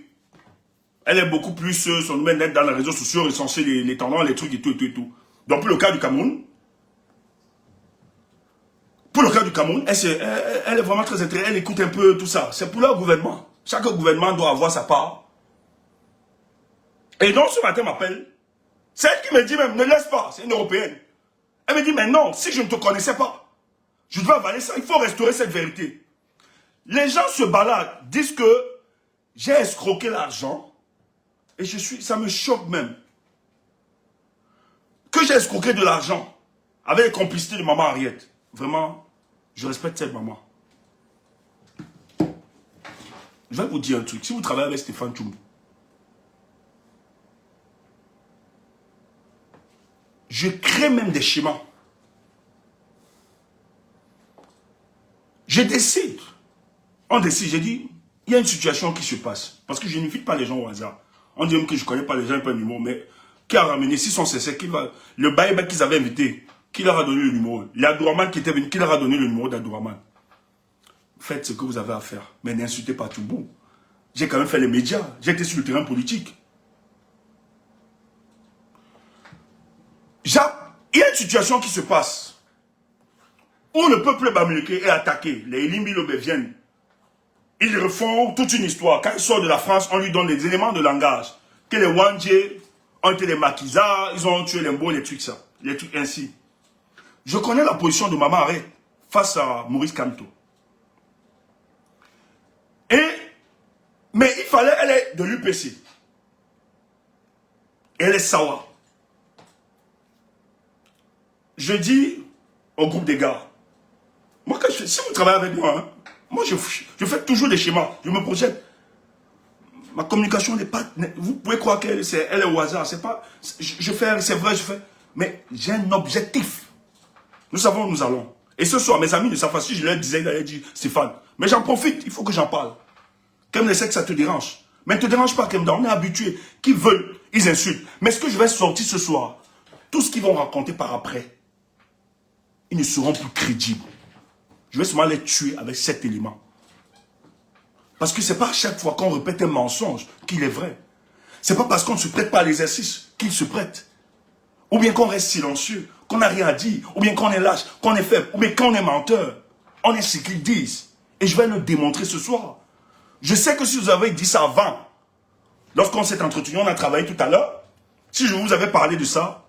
elle est beaucoup plus son domaine d'être dans les réseaux sociaux, recenser les tendances, les trucs et tout, et tout, et tout. Donc, pour le cas du Cameroun, elle est vraiment très intéressée. Elle écoute un peu tout ça. C'est pour leur gouvernement. Chaque gouvernement doit avoir sa part. Et donc, ce matin, m'appelle. C'est elle qui me dit même, ne laisse pas, c'est une Européenne. Elle me dit, mais non, si je ne te connaissais pas, je dois avaler ça, il faut restaurer cette vérité. Les gens se baladent, disent que j'ai escroqué l'argent, et ça me choque même. Que j'ai escroqué de l'argent, avec la complicité de maman Henriette. Vraiment, je respecte cette maman. Je vais vous dire un truc, si vous travaillez avec Stéphane Toubou, je crée même des schémas. Je décide. On décide, j'ai dit, il y a une situation qui se passe. Parce que je n'invite pas les gens au hasard. On dit même que je ne connais pas les gens, pas le numéro, mais qui a ramené, s'ils sont sincères, le bail qu'ils avaient invité, qui leur a donné le numéro. L'Adouraman qui était venu, qui leur a donné le numéro d'Adouraman. Faites ce que vous avez à faire, mais n'insultez pas Toubou. J'ai quand même fait les médias, j'ai été sur le terrain politique. Il y a une situation qui se passe où le peuple bamileke est attaqué. Les Elimbilobe viennent. Ils refont toute une histoire. Quand il sort de la France, on lui donne des éléments de langage. Que les Wandje ont été des maquisards, ils ont tué les Mbo, les trucs ça. Les trucs ainsi. Je connais la position de Maman Arrête face à Maurice Kamto. Et Mais il fallait, elle est de l'UPC. Elle est Sawa. Je dis au groupe des gars, moi, si vous travaillez avec moi, hein, moi je fais toujours des schémas, je me projette. Ma communication n'est pas... Vous pouvez croire qu'elle est au hasard, c'est pas... Je fais, c'est vrai, je fais... Mais j'ai un objectif. Nous savons où nous allons. Et ce soir, mes amis de sa façon, je leur disais, ils allaient dire, Stéphane, mais j'en profite, il faut que j'en parle. Comme les que ça te dérange. Mais ne te dérange pas, Kemda, on est habitués. Qui veulent, ils insultent. Mais ce que je vais sortir ce soir, tout ce qu'ils vont raconter par après, ils ne seront plus crédibles. Je vais seulement les tuer avec cet élément. Parce que ce n'est pas à chaque fois qu'on répète un mensonge qu'il est vrai. Ce n'est pas parce qu'on ne se prête pas à l'exercice qu'il se prête. Ou bien qu'on reste silencieux, qu'on n'a rien à dire, ou bien qu'on est lâche, qu'on est faible, ou bien qu'on est menteur. On est ce qu'ils disent. Et je vais le démontrer ce soir. Je sais que si vous avez dit ça avant, lorsqu'on s'est entretenu, on a travaillé tout à l'heure, si je vous avais parlé de ça,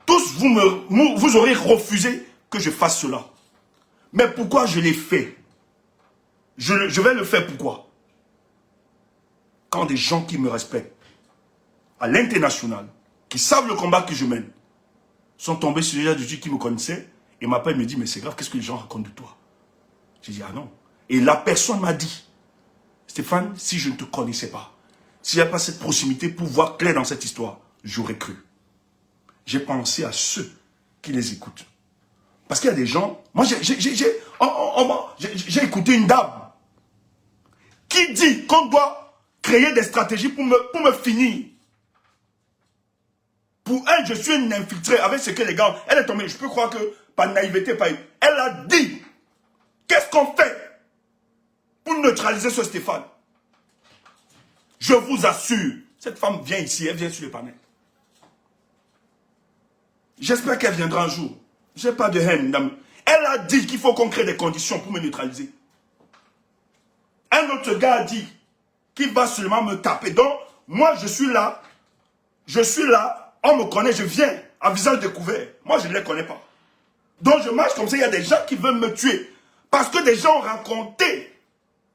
tous vous aurez refusé que je fasse cela. Mais pourquoi je l'ai fait? Je vais le faire pourquoi? Quand des gens qui me respectent, à l'international, qui savent le combat que je mène, sont tombés sur des gens qui me connaissaient, et m'appellent et me disent, mais c'est grave, qu'est-ce que les gens racontent de toi? J'ai dit, ah non. Et la personne m'a dit, Stéphane, si je ne te connaissais pas, s'il n'y a pas cette proximité pour voir clair dans cette histoire, j'aurais cru. J'ai pensé à ceux qui les écoutent. Parce qu'il y a des gens, moi j'ai écouté une dame qui dit qu'on doit créer des stratégies pour me finir. Pour elle, je suis une infiltrée avec ce que les gars, elle est tombée, je peux croire que par naïveté, elle a dit, qu'est-ce qu'on fait pour neutraliser ce Stéphane? Je vous assure, cette femme vient ici, elle vient sur le panel. J'espère qu'elle viendra un jour. Je n'ai pas de haine, dame. Elle a dit qu'il faut qu'on crée des conditions pour me neutraliser. Un autre gars a dit qu'il va seulement me taper. Donc, moi, je suis là, on me connaît, je viens à visage découvert. Moi, je ne les connais pas. Donc, je marche comme ça, il y a des gens qui veulent me tuer. Parce que des gens ont raconté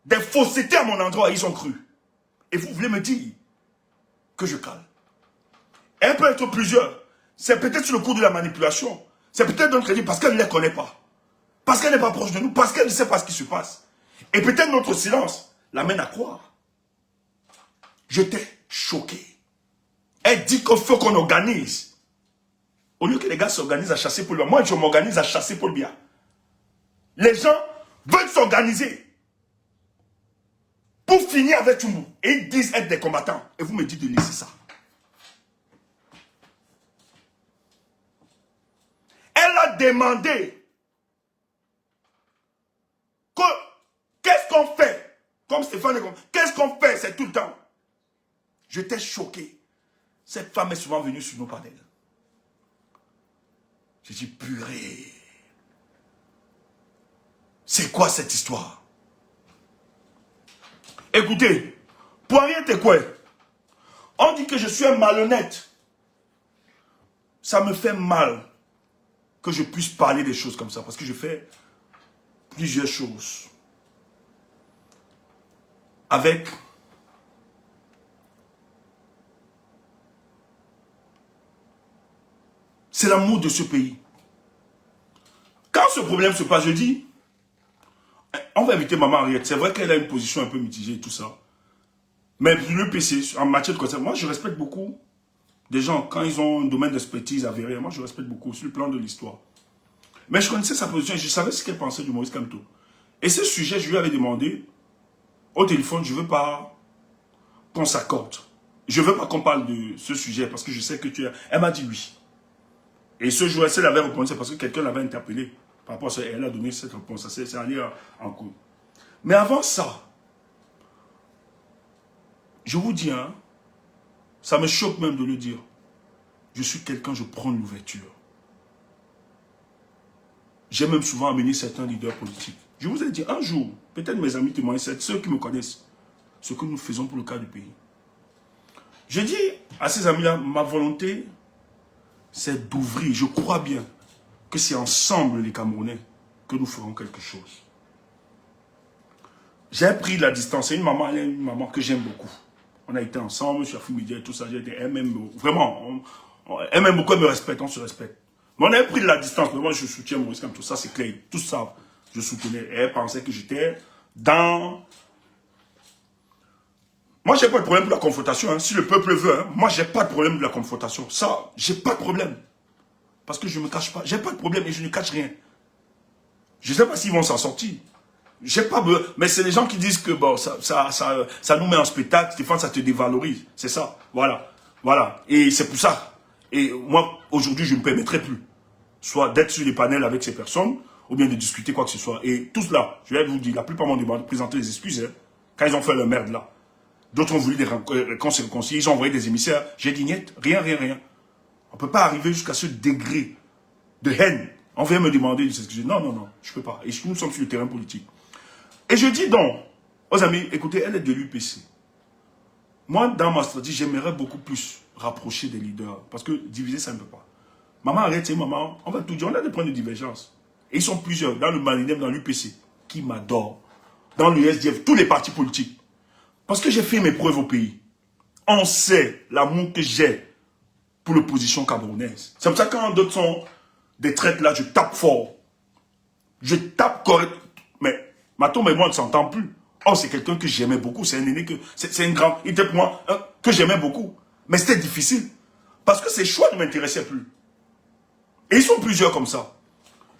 des faussetés à mon endroit, ils ont cru. Et vous voulez me dire que je cale. Elle peut être plusieurs. C'est peut-être sur le coup de la manipulation. C'est peut-être notre crédit parce qu'elle ne les connaît pas. Parce qu'elle n'est pas proche de nous. Parce qu'elle ne sait pas ce qui se passe. Et peut-être notre silence l'amène à croire. J'étais choqué. Elle dit qu'il faut qu'on organise. Au lieu que les gars s'organisent à chasser pour le bien. Moi, je m'organise à chasser pour le bien. Les gens veulent s'organiser pour finir avec Tchumbu. Et ils disent être des combattants. Et vous me dites de laisser ça. Elle a demandé que qu'est-ce qu'on fait? Comme Stéphane, qu'est-ce qu'on fait? C'est tout le temps. J'étais choqué. Cette femme est souvent venue sur nos panels. J'ai dit, purée. C'est quoi cette histoire? Écoutez, Poirier Tekwe, on dit que je suis un malhonnête. Ça me fait mal que je puisse parler des choses comme ça, parce que je fais plusieurs choses avec c'est l'amour de ce pays. Quand ce problème se passe, je dis, on va inviter Maman Henriette. C'est vrai qu'elle a une position un peu mitigée et tout ça. Mais le PC, en matière de conseil, moi je respecte beaucoup des gens, quand ils ont un domaine d'expertise avéré, moi je respecte beaucoup sur le plan de l'histoire. Mais je connaissais sa position et je savais ce qu'elle pensait du Maurice Kamto. Et ce sujet, je lui avais demandé au téléphone, je ne veux pas qu'on s'accorde. Je ne veux pas qu'on parle de ce sujet parce que je sais que tu es... Elle m'a dit oui. Et ce jour, elle avait répondu, c'est parce que quelqu'un l'avait interpellé. Par rapport à ça, elle a donné cette réponse. C'est allé en cours. Mais avant ça, je vous dis, hein, ça me choque même de le dire. Je suis quelqu'un, je prends l'ouverture. J'ai même souvent amené certains leaders politiques. Je vous ai dit un jour, peut-être mes amis témoignent, ceux qui me connaissent, ce que nous faisons pour le cas du pays. Je dis à ces amis-là, ma volonté, c'est d'ouvrir. Je crois bien que c'est ensemble les Camerounais que nous ferons quelque chose. j'ai pris la distance. C'est une maman que j'aime beaucoup. On a été ensemble, sur Média et tout ça. Elle m'aime beaucoup. Vraiment, elle m'aime beaucoup, elle me respecte, on se respecte. Mais on avait pris de la distance. Mais moi, je soutiens Maurice comme tout ça, c'est clair. Tout ça, je soutenais. Et elle pensait que j'étais dans... Moi, j'ai pas de problème pour la confrontation. Hein. Si le peuple veut, hein, moi, j'ai pas de problème de la confrontation. Ça, j'ai pas de problème. Parce que je me cache pas. J'ai pas de problème et je ne cache rien. Je sais pas s'ils vont s'en sortir. J'ai pas besoin. Mais c'est les gens qui disent que bon, ça nous met en spectacle, Stéphane, ça te dévalorise. C'est ça. Voilà. Voilà. Et c'est pour ça. Et moi, aujourd'hui, je ne me permettrai plus. Soit d'être sur les panels avec ces personnes, ou bien de discuter quoi que ce soit. Et tout cela, je vais vous dire, la plupart m'ont demandé de présenter des excuses, hein, quand ils ont fait leur merde là. D'autres ont voulu qu'on se réconcilie, ils ont envoyé des émissaires. J'ai dit, niet, rien. On ne peut pas arriver jusqu'à ce degré de haine. On vient me demander de s'excuser. Non, je ne peux pas. Et nous sommes sur le terrain politique. Et je dis donc, aux amis, écoutez, elle est de l'UPC. Moi, dans ma stratégie, j'aimerais beaucoup plus rapprocher des leaders. Parce que diviser, ça ne peut pas. Maman, arrête, maman, on va tout dire, on a des points de divergence. Et ils sont plusieurs, dans le Malinem, dans l'UPC, qui m'adorent. Dans le SDF, tous les partis politiques. Parce que j'ai fait mes preuves au pays. On sait l'amour que j'ai pour l'opposition camerounaise. C'est comme ça que quand d'autres sont des traites là, je tape fort. Je tape correct. Mais Matom et moi, on ne s'entend plus. Oh, c'est quelqu'un que j'aimais beaucoup. C'est un aîné que... C'est un grand... Il était pour moi que j'aimais beaucoup. Mais c'était difficile. Parce que ses choix ne m'intéressaient plus. Et ils sont plusieurs comme ça.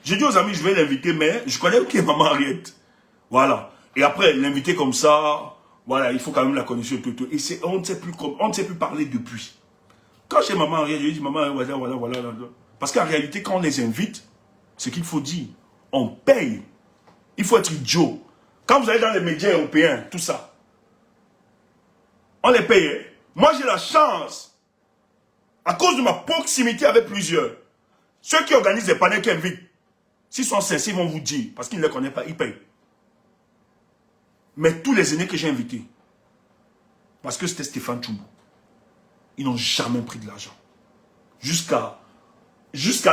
J'ai dit aux amis, je vais l'inviter, mais je connais qui est Maman Henriette. Voilà. Et après, l'inviter comme ça... Voilà, il faut quand même la connaître tout. Et on ne sait plus parler depuis. Quand j'ai Maman Henriette, je lui dis, maman, voilà. Parce qu'en réalité, quand on les invite, ce qu'il faut dire, on paye. Il faut être idiot. Quand vous allez dans les médias européens, tout ça, on les paye. Hein? Moi, j'ai la chance, à cause de ma proximité avec plusieurs, ceux qui organisent les panels qui invitent, s'ils sont sincères, ils vont vous dire, parce qu'ils ne les connaissent pas, ils payent. Mais tous les aînés que j'ai invités, parce que c'était Stéphane Tchoubou, ils n'ont jamais pris de l'argent. Jusqu'à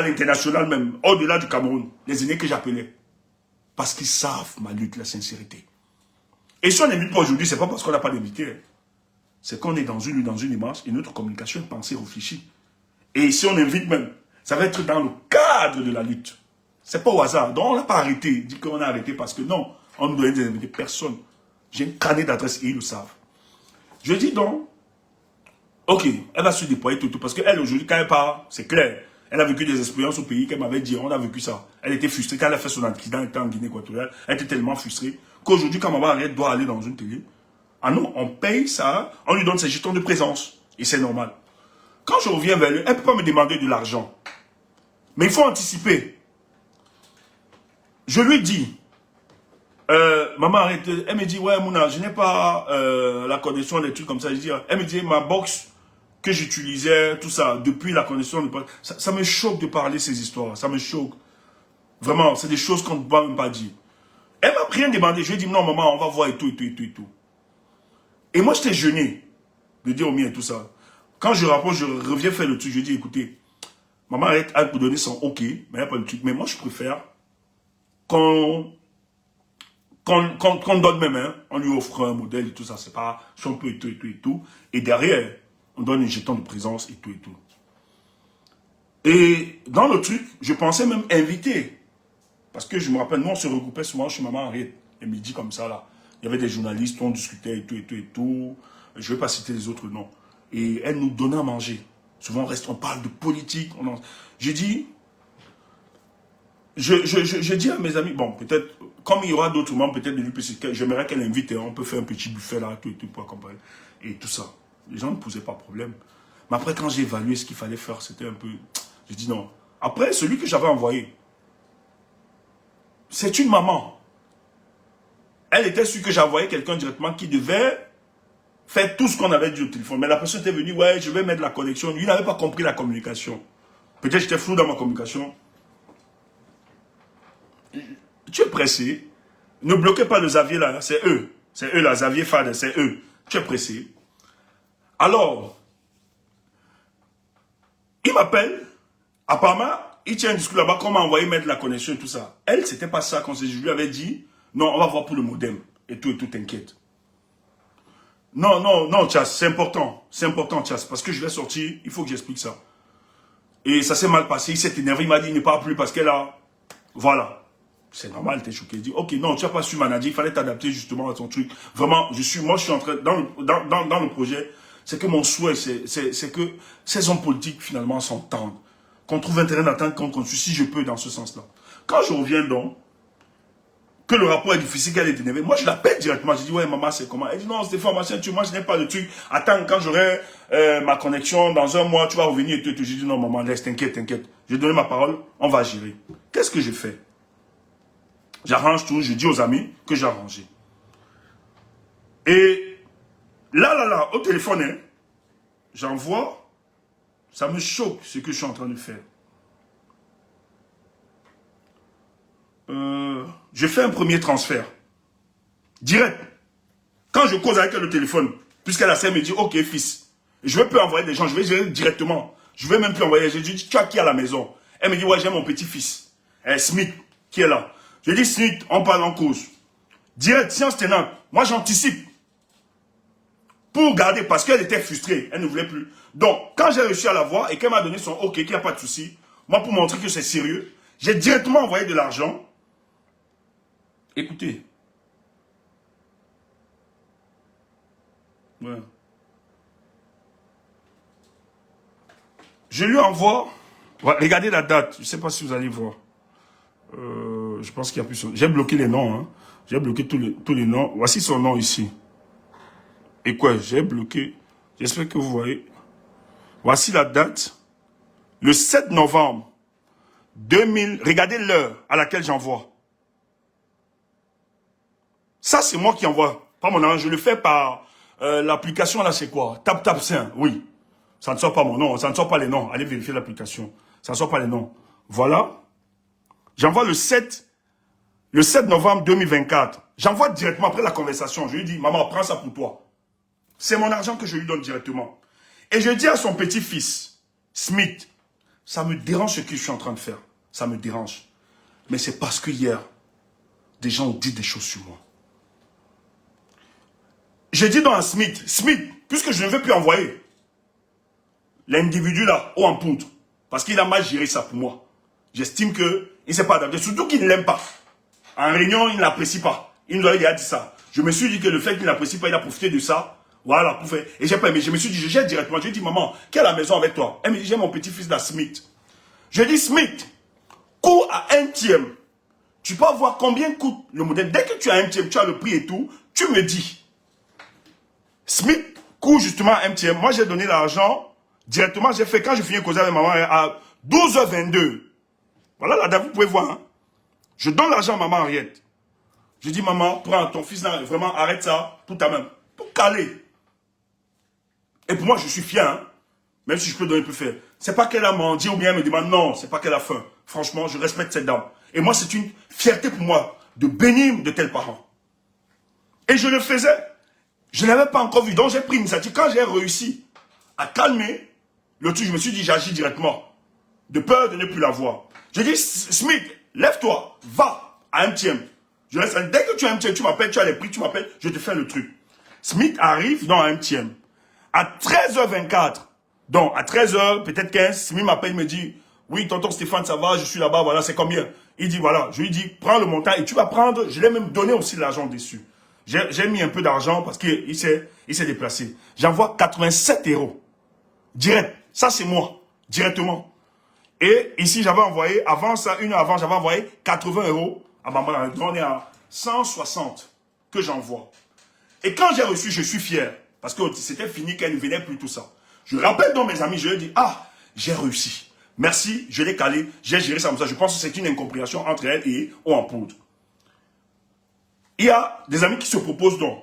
l'international même, au-delà du Cameroun, les aînés que j'appelais. Parce qu'ils savent ma lutte, la sincérité. Et si on n'invite pas aujourd'hui, ce n'est pas parce qu'on n'a pas d'invité. Hein. C'est qu'on est dans une démarche et notre communication est pensée, réfléchie. Et si on invite même, ça va être dans le cadre de la lutte. Ce n'est pas au hasard. Donc on n'a pas arrêté. Dit qu'on a arrêté parce que non, on nous donnait des invités. Personne. J'ai un carnet d'adresses et ils le savent. Je dis donc, ok, elle va se déployer tout. Parce qu'elle, aujourd'hui, quand elle part, c'est clair. Elle a vécu des expériences au pays qu'elle m'avait dit. On a vécu ça. Elle était frustrée. Quand elle a fait son accident, elle était en Guinée équatoriale. Elle était tellement frustrée qu'aujourd'hui, quand Maman Henriette doit aller dans une télé, ah non, on paye ça, on lui donne ses jetons de présence. Et c'est normal. Quand je reviens vers elle, elle ne peut pas me demander de l'argent. Mais il faut anticiper. Je lui dis, maman arrête, elle me dit, ouais Mouna, je n'ai pas la connexion, des trucs comme ça. Je dis, elle me dit, ma box que j'utilisais, tout ça, depuis la connexion, ça me choque de parler ces histoires, ça me choque. Vraiment, c'est des choses qu'on ne peut même pas dire. Elle m'a rien demandé, je lui ai dit, non maman, on va voir et tout. Et moi, j'étais gêné de dire au mien et tout ça. Quand je rapproche, je reviens faire le truc, je dis, écoutez, maman arrête, elle peut donner son ok, mais il n'y a pas de truc. Mais moi, je préfère qu'on donne même, hein, on lui offre un modèle et tout ça, c'est pas, si on peut et tout. Et derrière, on donne un jeton de présence et tout. Et dans le truc, je pensais même inviter. Parce que je me rappelle, nous, on se regroupait souvent chez Maman Henriette, les midis comme ça, là. Il y avait des journalistes, on discutait et tout. Je ne vais pas citer les autres noms. Et elle nous donnait à manger. Souvent, on parle de politique. Je dis à mes amis, bon, peut-être, comme il y aura d'autres membres, peut-être de l'UPC, j'aimerais qu'elle invite, on peut faire un petit buffet là, tout pour accompagner. Et tout ça. Les gens ne posaient pas de problème. Mais après, quand j'ai évalué ce qu'il fallait faire, c'était un peu... J'ai dit non. Après, celui que j'avais envoyé, c'est une maman. Elle était sûre que j'envoyais quelqu'un directement qui devait faire tout ce qu'on avait dit au téléphone. Mais la personne était venue, ouais, je vais mettre la connexion. Lui, il n'avait pas compris la communication. Peut-être j'étais flou dans ma communication. Tu es pressé. Ne bloquez pas le Xavier là, c'est eux. C'est eux là, Xavier Fad, c'est eux. Tu es pressé. Alors, il m'appelle. Apparemment, il tient un discours là-bas, qu'on m'a envoyé mettre la connexion et tout ça. Elle, c'était pas ça. Quand je lui avais dit, non, on va voir pour le modem. et tout, t'inquiète. Non, non, non, Chas, c'est important, Chas, parce que je vais sortir, il faut que j'explique ça. Et ça s'est mal passé, il s'est énervé, il m'a dit, il ne parle plus parce qu'elle a... Voilà. C'est normal, t'es choqué. Il dit, ok, non, tu n'as pas su manager, il fallait t'adapter justement à ton truc. Vraiment, moi, je suis en train, dans le projet, c'est que mon souhait, c'est que ces hommes politiques, finalement, s'entendent. Qu'on trouve intérêt d'entendre qu'on si je peux, dans ce sens-là. Quand je reviens donc, que le rapport est difficile, qu'elle est énervée, moi, je l'appelle directement. Je dis, ouais, maman, c'est comment? Elle dit, non, Stéphane, machin, moi, je n'ai pas de truc. Attends, quand j'aurai ma connexion, dans un mois, tu vas revenir et tout. Je dis, non, maman, laisse, t'inquiète. J'ai donné ma parole, on va gérer. Qu'est-ce que j'ai fait? J'arrange tout, je dis aux amis que j'ai arrangé. Et là, au téléphone, hein, j'envoie, ça me choque ce que je suis en train de faire. Je fais un premier transfert. Direct. Quand je cause avec elle au téléphone, puisqu'elle a ça, elle me dit, ok, fils, je ne vais plus envoyer des gens, je vais gérer directement. Je ne vais même plus envoyer. Je dis, tu as qui à la maison? Elle me dit, ouais, j'ai mon petit-fils, Smith, qui est là. Je dis, Smith, on parle en cause. Direct, science tenante. Moi, j'anticipe. Pour garder, parce qu'elle était frustrée, elle ne voulait plus. Donc, quand j'ai réussi à la voir et qu'elle m'a donné son ok, qu'il n'y a pas de souci, moi, pour montrer que c'est sérieux, j'ai directement envoyé de l'argent. Écoutez. Ouais. Je lui envoie. Ouais, regardez la date. Je ne sais pas si vous allez voir. Je pense qu'il y a plus. J'ai bloqué les noms. Hein. J'ai bloqué tous les noms. Voici son nom ici. Et quoi? J'ai bloqué. J'espère que vous voyez. Voici la date. Le 7 novembre 2000. Regardez l'heure à laquelle j'envoie. Ça, c'est moi qui envoie. Pas mon nom. Je le fais par l'application là, c'est quoi? TapTapSaint. Oui. Ça ne sort pas mon nom. Ça ne sort pas les noms. Allez vérifier l'application. Ça ne sort pas les noms. Voilà. J'envoie le 7 novembre 2024. J'envoie directement après la conversation. Je lui dis, maman, prends ça pour toi. C'est mon argent que je lui donne directement. Et je dis à son petit-fils, Smith, ça me dérange ce que je suis en train de faire. Ça me dérange. Mais c'est parce que hier, des gens ont dit des choses sur moi. Je dis donc à Smith, puisque je ne vais plus envoyer l'individu là, haut en poudre, parce qu'il a mal géré ça pour moi. J'estime qu'il ne s'est pas adapté, surtout qu'il ne l'aime pas. En réunion, il ne l'apprécie pas. Il nous a dit ça. Je me suis dit que le fait qu'il ne l'apprécie pas, il a profité de ça. Voilà, pour faire. Et j'ai pas aimé. Je me suis dit, je jette directement. Je lui ai dit, maman, qui est à la maison avec toi? Elle me dit, j'ai mon petit-fils là, Smith. Je dis, Smith, cours à 1/3. Tu peux voir combien coûte le modèle. Dès que tu as 1/3, tu as le prix et tout, tu me dis. Smith court justement à 1/3. Moi, j'ai donné l'argent directement. J'ai fait, quand je finis de causer avec maman, à 12h22. Voilà la date, vous pouvez voir. Hein. Je donne l'argent à maman Henriette. Je dis, maman, prends ton fils là, vraiment, arrête ça, tout à même. Pour caler. Et pour moi, je suis fier, hein, même si je peux donner plus faire. C'est pas qu'elle a menti ou bien elle me demande, non, c'est pas qu'elle a faim. Franchement, je respecte cette dame. Et moi, c'est une fierté pour moi de bénir de tels parents. Et je le faisais. Je ne l'avais pas encore vu. Donc, j'ai pris une initiative. Quand j'ai réussi à calmer le truc, je me suis dit, j'agis directement. De peur de ne plus la voir. Je dis, Smith, lève-toi, va à 1/3. Je reste, dès que tu as 1/3, tu m'appelles, tu as les prix, tu m'appelles, je te fais le truc. Smith arrive dans 1/3. À 13h24, donc à 13h, peut-être 15, Smith m'appelle, il me dit, oui, tonton Stéphane, ça va, je suis là-bas, voilà, c'est combien? Il dit, voilà, je lui dis, prends le montant et tu vas prendre, je lui ai même donné aussi l'argent dessus. J'ai mis un peu d'argent parce qu'il s'est déplacé. J'envoie 87 €. Direct. Ça, c'est moi. Directement. Et ici, j'avais envoyé, avant ça, une heure avant, j'avais envoyé 80 € à maman. Donc, on est à 160 que j'envoie. Et quand j'ai reçu, je suis fier. Parce que c'était fini, qu'elle ne venait plus, tout ça. Je rappelle donc mes amis, je leur dis, ah, j'ai réussi. Merci, je l'ai calé, j'ai géré ça comme ça. Je pense que c'est une incompréhension entre elle et Haut en Poudre. Il y a des amis qui se proposent donc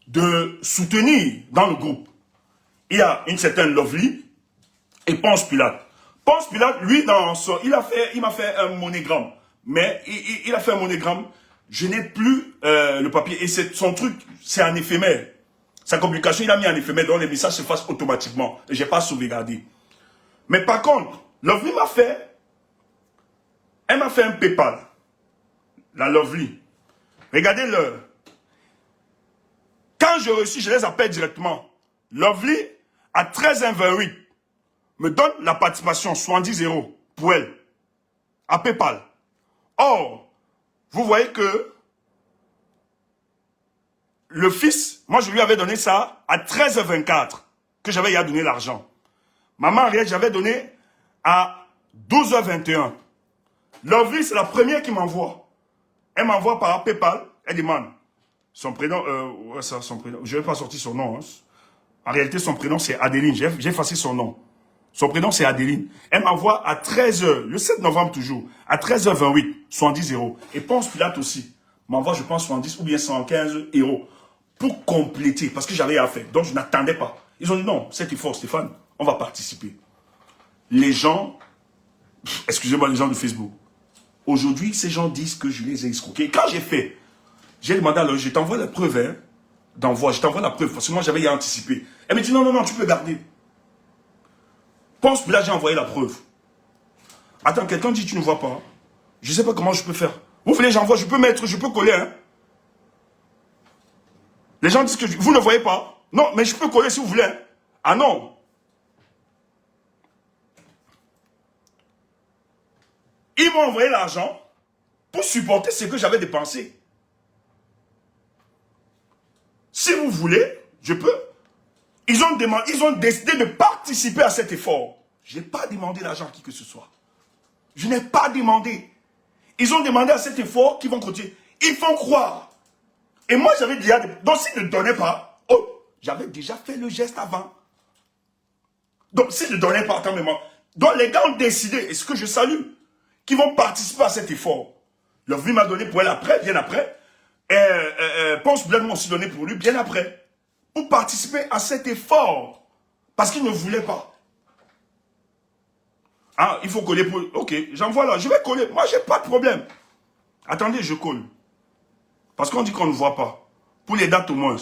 de soutenir dans le groupe. Il y a une certaine Lovely et Ponce Pilate. Ponce Pilate, lui, il m'a fait un monogramme. Mais il a fait un monogramme. Je n'ai plus le papier. Et son truc, c'est un éphémère. Sa communication, il a mis un éphémère, donc les messages se fassent automatiquement. Et je n'ai pas sauvegardé. Mais par contre, Lovely elle m'a fait un PayPal. La Lovely. Regardez l'heure. Quand je reçus, je les appelle directement. Lovely, à 13h28, me donne la participation, 70 € pour elle, à PayPal. Or, vous voyez que le fils, moi je lui avais donné ça à 13h24, que j'avais y à donner l'argent. Maman Ariel, j'avais donné à 12h21. Lovely, c'est la première qui m'envoie. Elle m'envoie par PayPal, elle demande son prénom, ouais, ça, son prénom, je ne vais pas sortir son nom. Hein. En réalité, son prénom c'est Adeline, j'ai effacé son nom. Son prénom c'est Adeline. Elle m'envoie à 13h, le 7 novembre toujours, à 13h28, 70 €. Et Ponce Pilate aussi m'envoie, je pense, 70 ou bien 115 € pour compléter, parce que j'avais à faire. Donc je n'attendais pas. Ils ont dit non, cet effort, Stéphane, on va participer. Les gens, excusez-moi les gens de Facebook, aujourd'hui, ces gens disent que je les ai escroqués. Quand j'ai fait, j'ai demandé à l'autre, je t'envoie la preuve hein, d'envoi, je t'envoie la preuve, parce que moi j'avais anticipé. Elle me dit non, non, non, tu peux garder. Pense que là j'ai envoyé la preuve. Attends, quelqu'un dit tu ne vois pas. Je ne sais pas comment je peux faire. Vous voulez j'envoie, je peux mettre, je peux coller. Hein. Les gens disent que vous ne voyez pas. Non, mais je peux coller si vous voulez. Hein. Ah non. Ils m'ont envoyé l'argent pour supporter ce que j'avais dépensé. Si vous voulez, je peux. Ils ont décidé de participer à cet effort. Je n'ai pas demandé l'argent à qui que ce soit. Je n'ai pas demandé. Ils ont demandé à cet effort qu'ils vont continuer. Ils font croire. Et moi, j'avais déjà... Donc, s'ils ne donnaient pas, oh, j'avais déjà fait le geste avant. Donc, s'ils ne donnaient pas, attends, donc, les gars ont décidé, et ce que je salue, qu'ils vont participer à cet effort. Leur vie m'a donné pour elle après, bien après. Ponce Pilate m'a aussi donné pour lui, bien après. Pour participer à cet effort. Parce qu'ils ne voulaient pas. Ah, il faut coller pour... Ok, j'envoie là, je vais coller. Moi, j'ai pas de problème. Attendez, je colle. Parce qu'on dit qu'on ne voit pas. Pour les dates au moins.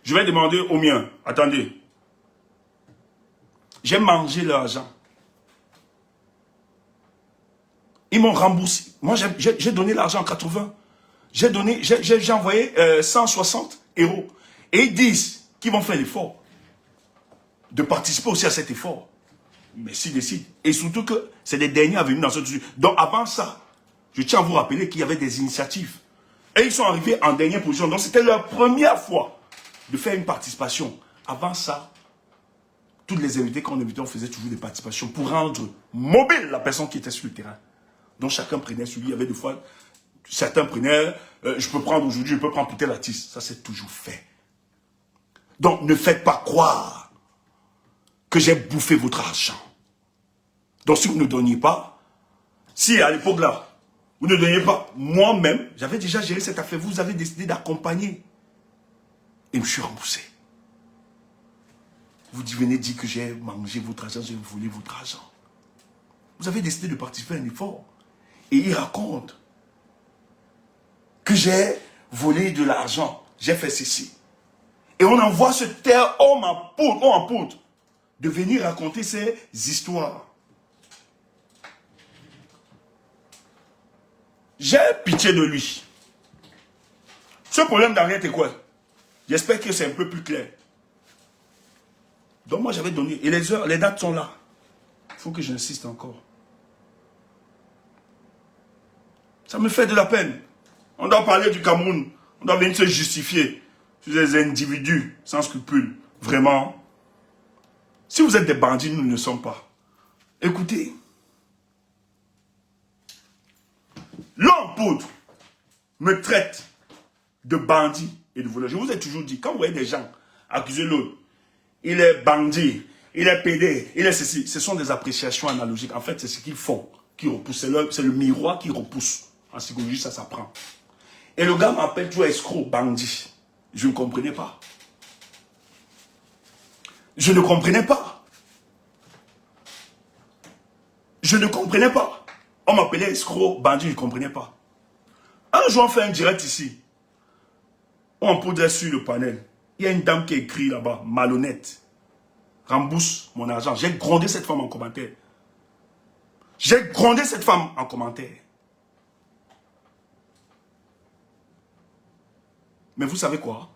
Je vais demander au mien. Attendez. J'ai mangé l'argent. Ils m'ont remboursé. Moi, j'ai donné l'argent en 80. J'ai envoyé 160 €. Et ils disent qu'ils vont faire l'effort de participer aussi à cet effort. Mais s'ils décident. Et surtout que c'est les derniers à venir dans ce sujet. Donc avant ça, je tiens à vous rappeler qu'il y avait des initiatives. Et ils sont arrivés en dernière position. Donc c'était leur première fois de faire une participation. Avant ça, toutes les invités qu'on invitait, on faisait toujours des participations pour rendre mobile la personne qui était sur le terrain. Donc chacun prenait celui, il y avait des fois, certains prenaient, je peux prendre aujourd'hui, je peux prendre pour tel artiste. Ça c'est toujours fait. Donc ne faites pas croire que j'ai bouffé votre argent. Donc si vous ne donniez pas, si à l'époque là, vous ne donniez pas, moi-même, j'avais déjà géré cette affaire, vous avez décidé d'accompagner. Et je me suis remboursé. Vous venez dire que j'ai mangé votre argent, j'ai volé votre argent. Vous avez décidé de participer à un effort. Et il raconte que j'ai volé de l'argent, j'ai fait ceci. Et on envoie ce tel homme en poudre de venir raconter ces histoires. J'ai pitié de lui. Ce problème d'Ariel est quoi? J'espère que c'est un peu plus clair. Donc moi j'avais donné. Et les heures, les dates sont là. Il faut que j'insiste encore. Ça me fait de la peine. On doit parler du Cameroun. On doit venir se justifier sur des individus sans scrupules. Vraiment. Si vous êtes des bandits, nous ne le sommes pas. Écoutez. L'homme poudre me traite de bandit et de voleur. Je vous ai toujours dit, quand vous voyez des gens accuser l'autre, il est bandit, il est pédé, il est ceci, ce sont des appréciations analogiques. En fait, c'est ce qu'ils font qui repousse. C'est le miroir qui repousse. En psychologie, ça s'apprend. Et le gars m'appelle toujours escroc, bandit. Je ne comprenais pas. Je ne comprenais pas. Je ne comprenais pas. On m'appelait escroc, bandit, je ne comprenais pas. Un jour, on fait un direct ici. On poudre sur le panel. Il y a une dame qui écrit là-bas, malhonnête. Rembourse mon argent. J'ai grondé cette femme en commentaire. J'ai grondé cette femme en commentaire. Mais vous savez quoi?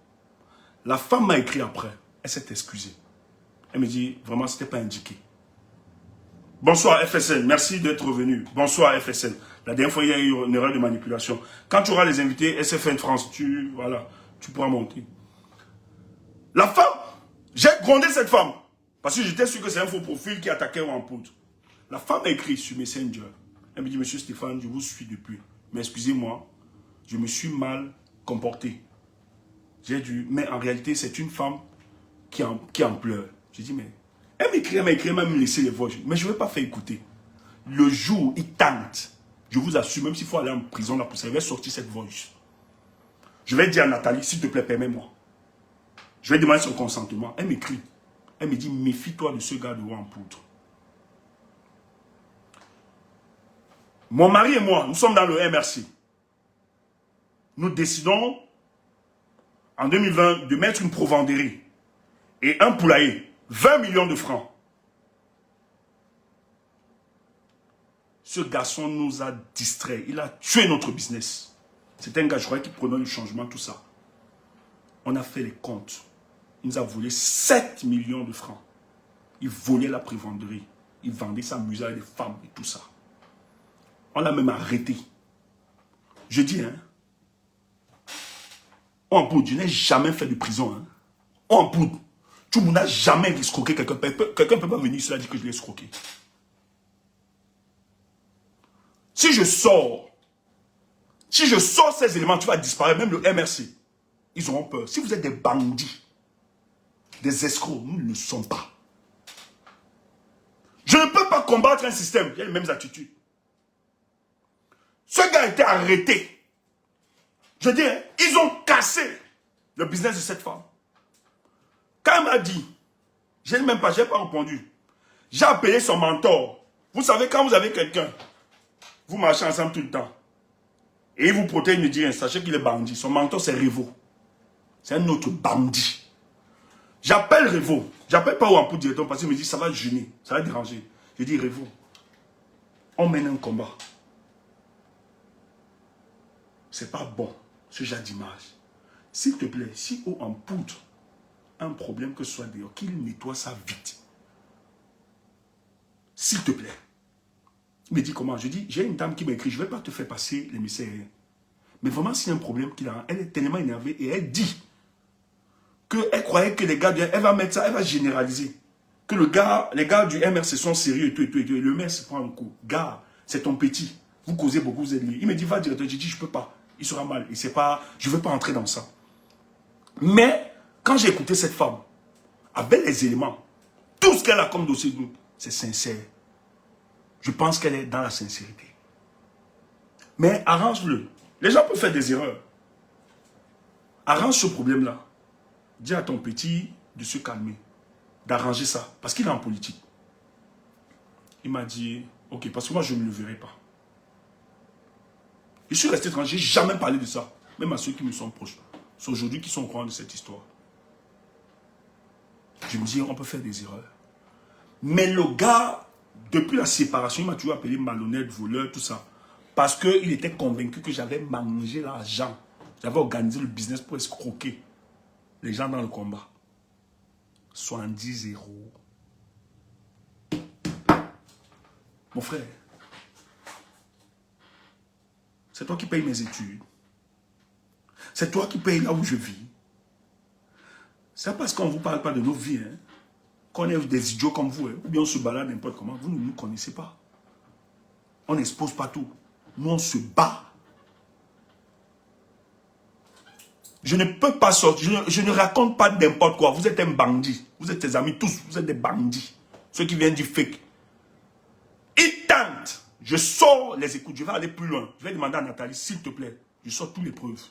La femme m'a écrit après. Elle s'est excusée. Elle me dit, vraiment, ce n'était pas indiqué. Bonsoir FSL, merci d'être revenu. Bonsoir FSL. La dernière fois, il y a eu une erreur de manipulation. Quand tu auras les invités, SFN France, tu pourras monter. La femme, j'ai grondé cette femme. Parce que j'étais sûr que c'est un faux profil qui attaquait ou en poudre. La femme a écrit sur Messenger. Elle me dit, monsieur Stéphane, je vous suis depuis. Mais excusez-moi, je me suis mal comporté. J'ai dû, mais en réalité, c'est une femme qui en pleure. J'ai dit, mais elle m'écrit, même me laisser les voix. Mais je ne vais pas faire écouter. Le jour où il tente, je vous assure, même s'il faut aller en prison là pour ça, je vais sortir cette voice. Je vais dire à Nathalie, s'il te plaît, permets-moi. Je vais demander son consentement. Elle m'écrit. Elle me dit, méfie-toi de ce gars de haut en poudre. Mon mari et moi, nous sommes dans le MRC. Nous décidons, en 2020, de mettre une provenderie et un poulailler. 20 millions de francs. Ce garçon nous a distraits. Il a tué notre business. C'était un gars, je croyais, qui prenait le changement, tout ça. On a fait les comptes. Il nous a volé 7 millions de francs. Il volait la prévenderie. Il vendait sa musique avec des femmes et tout ça. On l'a même arrêté. Je dis, hein. En poudre, je n'ai jamais fait de prison. Hein. En poudre. Tu n'as jamais escroqué quelqu'un. Quelqu'un ne peut pas venir ici et dire que je l'ai escroqué. Si je sors ces éléments, tu vas disparaître. Même le MRC, ils auront peur. Si vous êtes des bandits, des escrocs, nous ne le sommes pas. Je ne peux pas combattre un système. Il y a les mêmes attitudes. Ce gars a été arrêté. Je dis, hein, ils ont cassé le business de cette femme. Quand elle m'a dit, je n'ai pas répondu. J'ai appelé son mentor. Vous savez, quand vous avez quelqu'un, vous marchez ensemble tout le temps, et il vous protège, il ne dit rien, sachez qu'il est bandit. Son mentor, c'est Revo. C'est un autre bandit. J'appelle Revo. J'appelle pas Ouampou directement parce qu'il me dit, ça va gêner, ça va déranger. Je dis, Revo, on mène un combat. C'est pas bon, ce genre d'image. S'il te plaît, si Ouampou un problème que ce soit dehors, qu'il nettoie ça vite. S'il te plaît. Il me dit comment? Je dis, j'ai une dame qui m'a écrit, je ne vais pas te faire passer les messages. Mais vraiment, s'il y a un problème qu'il a, elle est tellement énervée et elle dit qu'elle croyait que les gars, elle va mettre ça, elle va généraliser. Que les gars du MRC sont sérieux et tout. Et le maire se prend un coup. Gars, c'est ton petit. Vous causez beaucoup, vous êtes liés. Il me dit, va directeur. J'ai dit, je ne peux pas. Il sera mal. Et c'est pas, je ne veux pas entrer dans ça. Mais, quand j'ai écouté cette femme, avec les éléments, tout ce qu'elle a comme dossier, c'est sincère. Je pense qu'elle est dans la sincérité. Mais arrange-le. Les gens peuvent faire des erreurs. Arrange ce problème-là. Dis à ton petit de se calmer, d'arranger ça, parce qu'il est en politique. Il m'a dit, ok, parce que moi je ne me le verrai pas. Je suis resté tranquille, je n'ai jamais parlé de ça, même à ceux qui me sont proches. C'est aujourd'hui qui sont au courant de cette histoire. Je me dis, on peut faire des erreurs. Mais le gars, depuis la séparation, il m'a toujours appelé malhonnête, voleur, tout ça. Parce qu'il était convaincu que j'avais mangé l'argent. J'avais organisé le business pour escroquer les gens dans le combat. 70 euros. Mon frère, c'est toi qui payes mes études. C'est toi qui payes là où je vis. C'est parce qu'on ne vous parle pas de nos vies, hein, qu'on est des idiots comme vous, hein, ou bien on se balade n'importe comment. Vous ne nous connaissez pas. On n'expose pas tout. Nous, on se bat. Je ne peux pas sortir. Je ne raconte pas n'importe quoi. Vous êtes un bandit. Vous êtes tes amis tous. Vous êtes des bandits. Ceux qui viennent du fake. Ils tentent. Je sors les écoutes. Je vais aller plus loin. Je vais demander à Nathalie, s'il te plaît. Je sors toutes les preuves.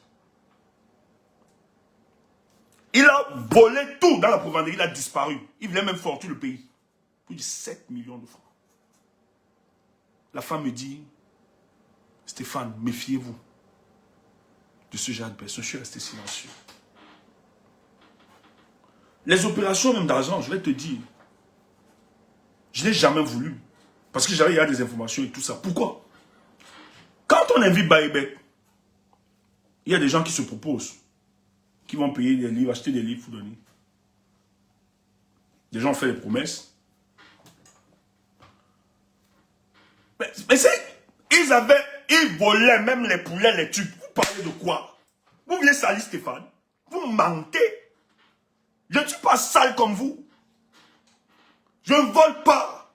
Il a volé tout dans la provenderie. Il a disparu. Il voulait même fortuner le pays. Plus de 7 millions de francs. La femme me dit, Stéphane, méfiez-vous de ce genre de personnes. Je suis resté silencieux. Les opérations même d'argent, je vais te dire, je n'ai jamais voulu. Parce que il y a des informations et tout ça. Pourquoi? Quand on invite Baïbek, il y a des gens qui se proposent. qui vont payer des livres, acheter des livres pour donner. Des gens ont fait des promesses. Mais c'est... Ils volaient même les poulets, les tubes. Vous parlez de quoi? Vous voulez salir Stéphane? Vous mentez. Je ne suis pas sale comme vous. Je ne vole pas.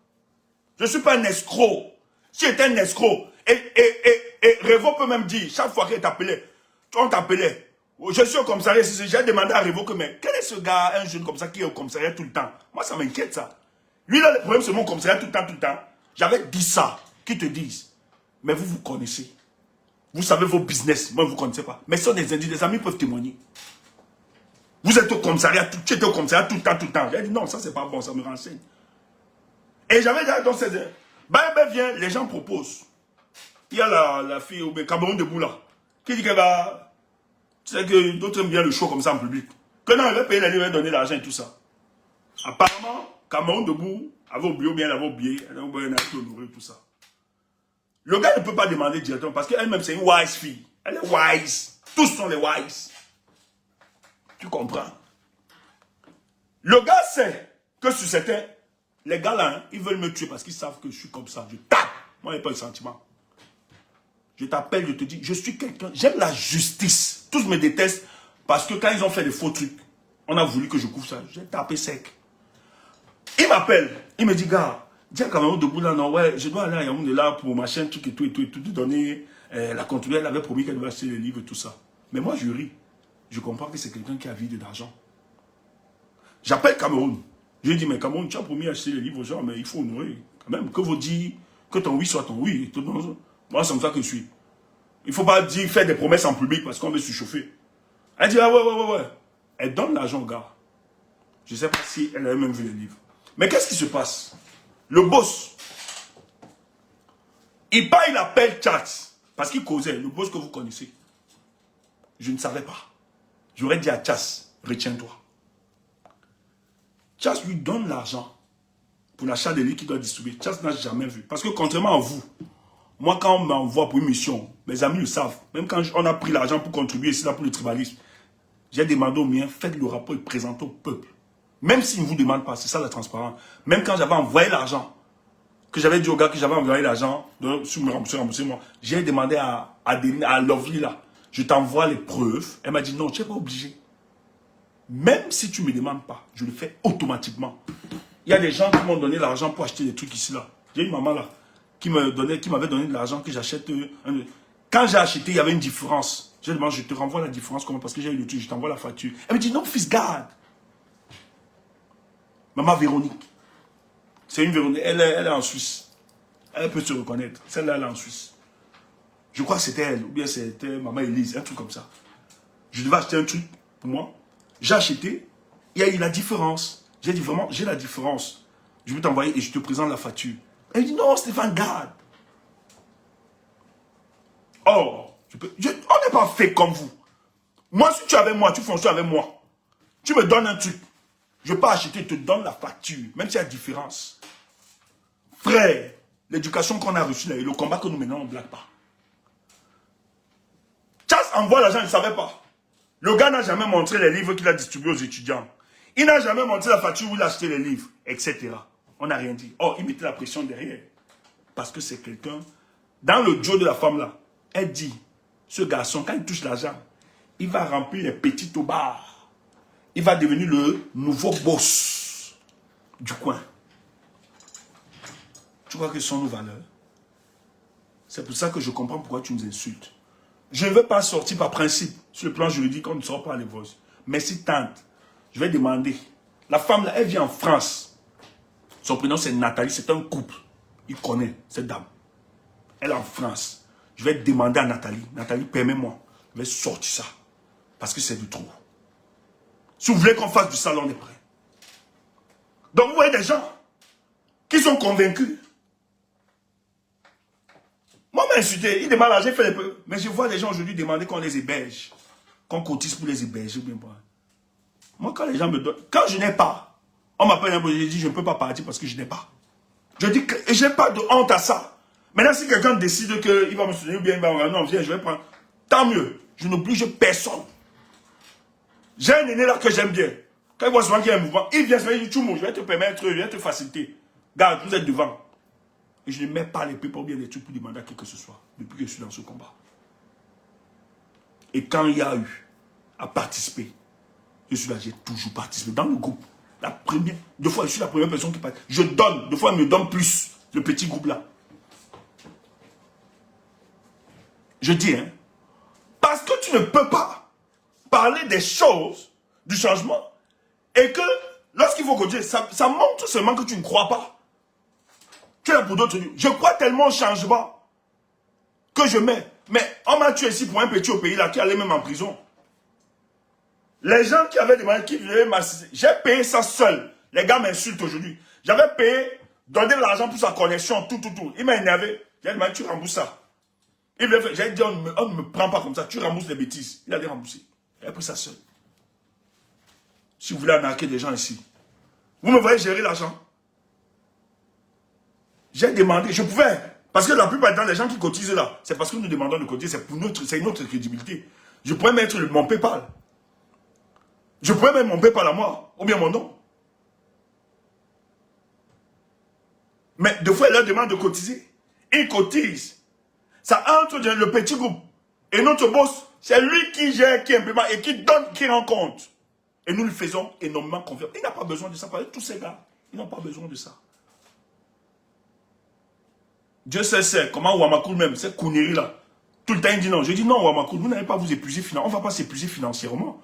Je ne suis pas un escroc. Si j'étais un escroc, et Révo peut même dire, chaque fois qu'il t'appelait, on t'appelait. Je suis au commissariat, j'ai demandé à Révo que, mais quel est ce gars, un jeune comme ça, qui est au commissariat tout le temps? Moi, ça m'inquiète, ça. Lui, là, le problème, c'est mon commissariat tout le temps. J'avais dit ça, qui te disent. Mais vous connaissez. Vous savez vos business. Moi, vous ne connaissez pas. Mais ce sont des indices, des amis peuvent témoigner. Vous êtes au commissariat, tu étais au commissariat tout le temps. J'ai dit non, ça c'est pas bon, ça me renseigne. Et j'avais dit dans ces... Ben viens, les gens proposent. Il y a la fille au Cameroun de Boula qui dit qu'elle va... Tu sais que d'autres aiment bien le show comme ça en public. Que non, elle va payer les livres, elle va donner l'argent et tout ça. Apparemment, Cameroun debout avait oublié ou bien elle avait oublié. Elle a oublié honorer tout ça. Le gars ne peut pas demander directement parce qu'elle-même c'est une wise fille. Elle est wise. Tous sont les wise. Tu comprends? Le gars sait que sur certains, les gars là, hein, ils veulent me tuer parce qu'ils savent que je suis comme ça. Je tape. Moi, il n'y a pas de sentiment. Je t'appelle, je te dis, je suis quelqu'un, j'aime la justice. Tous me détestent parce que quand ils ont fait des faux trucs, on a voulu que je couvre ça. J'ai tapé sec. Il m'appelle, il me dit, gars, dis à Cameroun debout là, non, ouais, je dois aller à Yaoundé là pour machin, truc et tout, te donner la contrôleur. Elle avait promis qu'elle devait acheter les livres et tout ça. Mais moi, je ris. Je comprends que c'est quelqu'un qui a vide d'argent. J'appelle Cameroun. Je lui dis, mais Cameroun, tu as promis d'acheter les livres aux gens, mais il faut honorer. Quand même, que vous dites que ton oui soit ton oui. Moi, c'est comme ça que je suis. Il ne faut pas dire, faire des promesses en public parce qu'on veut se chauffer. Elle dit, ah ouais. Elle donne l'argent au gars. Je ne sais pas si elle a même vu les livres. Mais qu'est-ce qui se passe? Le boss, il appelle Chat parce qu'il causait, le boss que vous connaissez. Je ne savais pas. J'aurais dit à Chas, retiens-toi. Chas lui donne l'argent pour l'achat des livres qu'il doit distribuer. Chas n'a jamais vu. Parce que contrairement à vous, moi quand on m'envoie pour une mission, mes amis le savent, même quand on a pris l'argent pour contribuer ici là pour le tribalisme, j'ai demandé aux miens, faites le rapport et présentez au peuple. Même s'ils ne vous demandent pas, c'est ça la transparence. Même quand j'avais envoyé l'argent, que j'avais dit au gars que j'avais envoyé l'argent, sur me rembourser moi, j'ai demandé à Lovely là, je t'envoie les preuves. Elle m'a dit non, tu n'es pas obligé. Même si tu ne me demandes pas, je le fais automatiquement. Il y a des gens qui m'ont donné l'argent pour acheter des trucs ici là. J'ai une maman là qui m'avait donné de l'argent que j'achète. Quand j'ai acheté, il y avait une différence. J'ai demandé, je te renvoie la différence comment parce que j'ai eu le truc, je t'envoie la facture. Elle me dit non, fils, garde. Maman Véronique. C'est une Véronique. Elle est en Suisse. Elle peut se reconnaître. Celle-là, elle est en Suisse. Je crois que c'était elle, ou bien c'était maman Elise, un truc comme ça. Je devais acheter un truc pour moi. J'ai acheté, il y a eu la différence. J'ai dit vraiment, j'ai la différence. Je vais t'envoyer et je te présente la facture. Elle dit non, Stéphane, garde. Oh, on n'est pas fait comme vous. Moi, si tu es avec moi, tu fonctionnes avec moi. Tu me donnes un truc. Je ne vais pas acheter, je te donne la facture, même s'il y a différence. Frère, l'éducation qu'on a reçue là et le combat que nous menons, on ne blague pas. Chas envoie l'argent, il ne savait pas. Le gars n'a jamais montré les livres qu'il a distribués aux étudiants. Il n'a jamais montré la facture où il a acheté les livres, etc. On n'a rien dit. Oh, il mettait la pression derrière. Parce que c'est quelqu'un... Dans le job de la femme là, elle dit, ce garçon, quand il touche l'argent, il va remplir les petits tobards. Il va devenir le nouveau boss du coin. Tu vois que ce sont nos valeurs. C'est pour ça que je comprends pourquoi tu nous insultes. Je ne veux pas sortir par principe. Sur le plan juridique, on ne sort pas les voix. Mais si tante, je vais demander. La femme là, elle vit en France. Son prénom c'est Nathalie, c'est un couple. Il connaît cette dame. Elle est en France. Je vais demander à Nathalie. Nathalie, permets-moi. Je vais sortir ça. Parce que c'est du trop. Si vous voulez qu'on fasse du salon, on est prêt. Donc vous voyez des gens qui sont convaincus. Moi, m'a insulté, il demande l'argent, il fait les peu. Mais je vois des gens aujourd'hui demander qu'on les héberge. Qu'on cotise pour les héberger. Bien pas. Moi, quand les gens me donnent... Quand je n'ai pas, on m'appelle un peu, je dis je ne peux pas partir parce que je n'ai pas. Je dis que je n'ai pas de honte à ça. Maintenant, si quelqu'un décide qu'il va me soutenir ou bien il va me non, viens, je vais prendre. Tant mieux. Je n'oblige personne. J'ai un aîné là que j'aime bien. Quand il voit souvent qu'il y a un mouvement, il vient se dire, Tchoumo, je vais te permettre, je vais te faciliter. Garde, vous êtes devant. Et je ne mets pas les pieds pour bien des trucs pour demander à qui que ce soit, depuis que je suis dans ce combat. Et quand il y a eu à participer, je suis là, j'ai toujours participé. Dans le groupe, deux fois, je suis la première personne qui participe. Je donne, deux fois, il me donne plus, le petit groupe là. Je dis, hein, parce que tu ne peux pas parler des choses, du changement, et que lorsqu'il faut continuer, ça montre seulement que tu ne crois pas. Tu es là pour d'autres. Je crois tellement au changement que je mets. Mais on m'a tué ici pour un petit au pays là qui allait même en prison. Les gens qui avaient demandé qui venaient m'assister, j'ai payé ça seul. Les gars m'insultent aujourd'hui. J'avais payé, donné de l'argent pour sa connexion, tout. Il m'a énervé. J'ai demandé, tu rembourses ça. J'ai dit, on ne me prend pas comme ça, tu rembourses les bêtises. Il allait rembourser. J'ai pris ça seul. Si vous voulez arnaquer des gens ici, vous me voyez gérer l'argent. J'ai demandé, je pouvais, parce que la plupart du temps, les gens qui cotisent là, c'est parce que nous demandons de cotiser, c'est une autre crédibilité. Je pourrais mettre mon PayPal. Je pourrais mettre mon PayPal à moi, ou bien mon nom. Mais deux fois, ils leur demandent de cotiser. Ils cotisent. Ça entre dans le petit groupe. Et notre boss, c'est lui qui gère, qui implémente et qui donne, qui rend compte. Et nous le faisons énormément confiance. Il n'a pas besoin de ça. Tous ces gars, ils n'ont pas besoin de ça. Dieu sait comment Ouamakoul même, cette connerie là. Tout le temps il dit non. Je dis non Ouamakoul, vous n'allez pas vous épuiser financièrement. On ne va pas s'épuiser financièrement.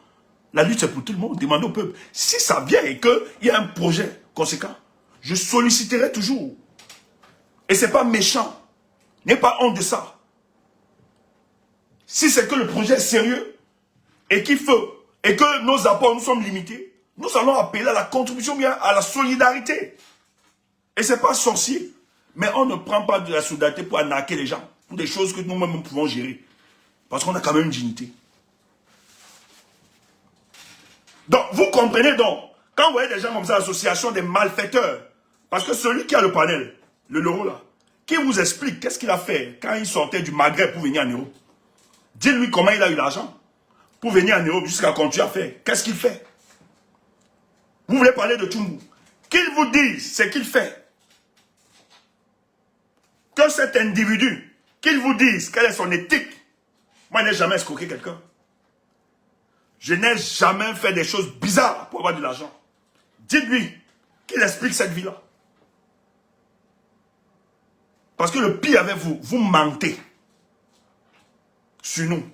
La lutte c'est pour tout le monde. Demandez au peuple. Si ça vient et qu'il y a un projet conséquent, je solliciterai toujours. Et ce n'est pas méchant. N'ayez pas honte de ça. Si c'est que le projet est sérieux et qu'il faut, et que nos apports nous sommes limités, nous allons appeler à la contribution, bien à la solidarité. Et ce n'est pas sorcier. Mais on ne prend pas de la solidarité pour arnaquer les gens, pour des choses que nous-mêmes nous pouvons gérer. Parce qu'on a quand même une dignité. Donc, vous comprenez donc, quand vous voyez des gens comme ça, l'association des malfaiteurs, parce que celui qui a le panel, le Leroux là, qui vous explique qu'est-ce qu'il a fait quand il sortait du Maghreb pour venir en Europe. Dites-lui comment il a eu l'argent pour venir en Europe jusqu'à continuer à faire. Qu'est-ce qu'il fait? Vous voulez parler de Tchoumbou. Qu'il vous dise ce qu'il fait. Que cet individu, qu'il vous dise quelle est son éthique. Moi, je n'ai jamais escroqué quelqu'un. Je n'ai jamais fait des choses bizarres pour avoir de l'argent. Dites-lui qu'il explique cette vie-là. Parce que le pire avec vous, vous mentez sur nous.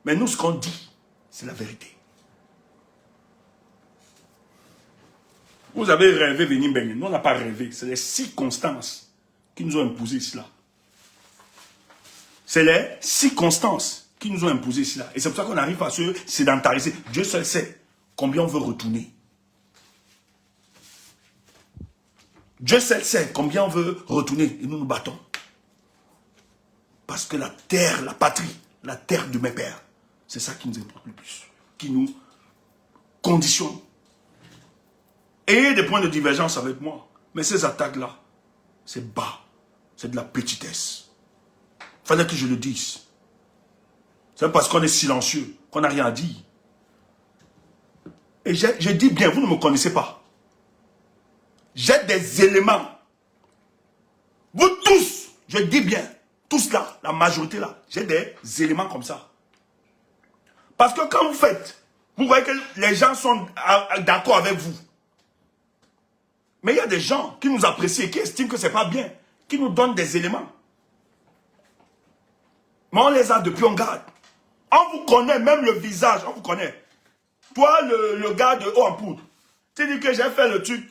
Mais nous, ce qu'on dit, c'est la vérité. Vous avez rêvé venir baigner. Nous, on n'a pas rêvé. C'est les circonstances qui nous ont imposé cela. C'est les circonstances qui nous ont imposé cela. Et c'est pour ça qu'on arrive à se sédentariser. Dieu seul sait combien on veut retourner. Dieu seul sait combien on veut retourner. Et nous nous battons. Parce que la terre, la patrie, la terre de mes pères, c'est ça qui nous importe le plus. Qui nous conditionne. Ayez des points de divergence avec moi. Mais ces attaques-là, c'est bas. C'est de la petitesse. Il fallait que je le dise. C'est parce qu'on est silencieux, qu'on n'a rien à dire. Et je dis bien, vous ne me connaissez pas. J'ai des éléments. Vous tous, je dis bien, tous là, la majorité là, j'ai des éléments comme ça. Parce que quand vous faites, vous voyez que les gens sont d'accord avec vous. Mais il y a des gens qui nous apprécient, qui estiment que ce n'est pas bien, qui nous donnent des éléments. Mais on les a depuis, on garde. On vous connaît, même le visage, on vous connaît. Toi, le gars de haut en poudre, tu dis que j'ai fait le truc.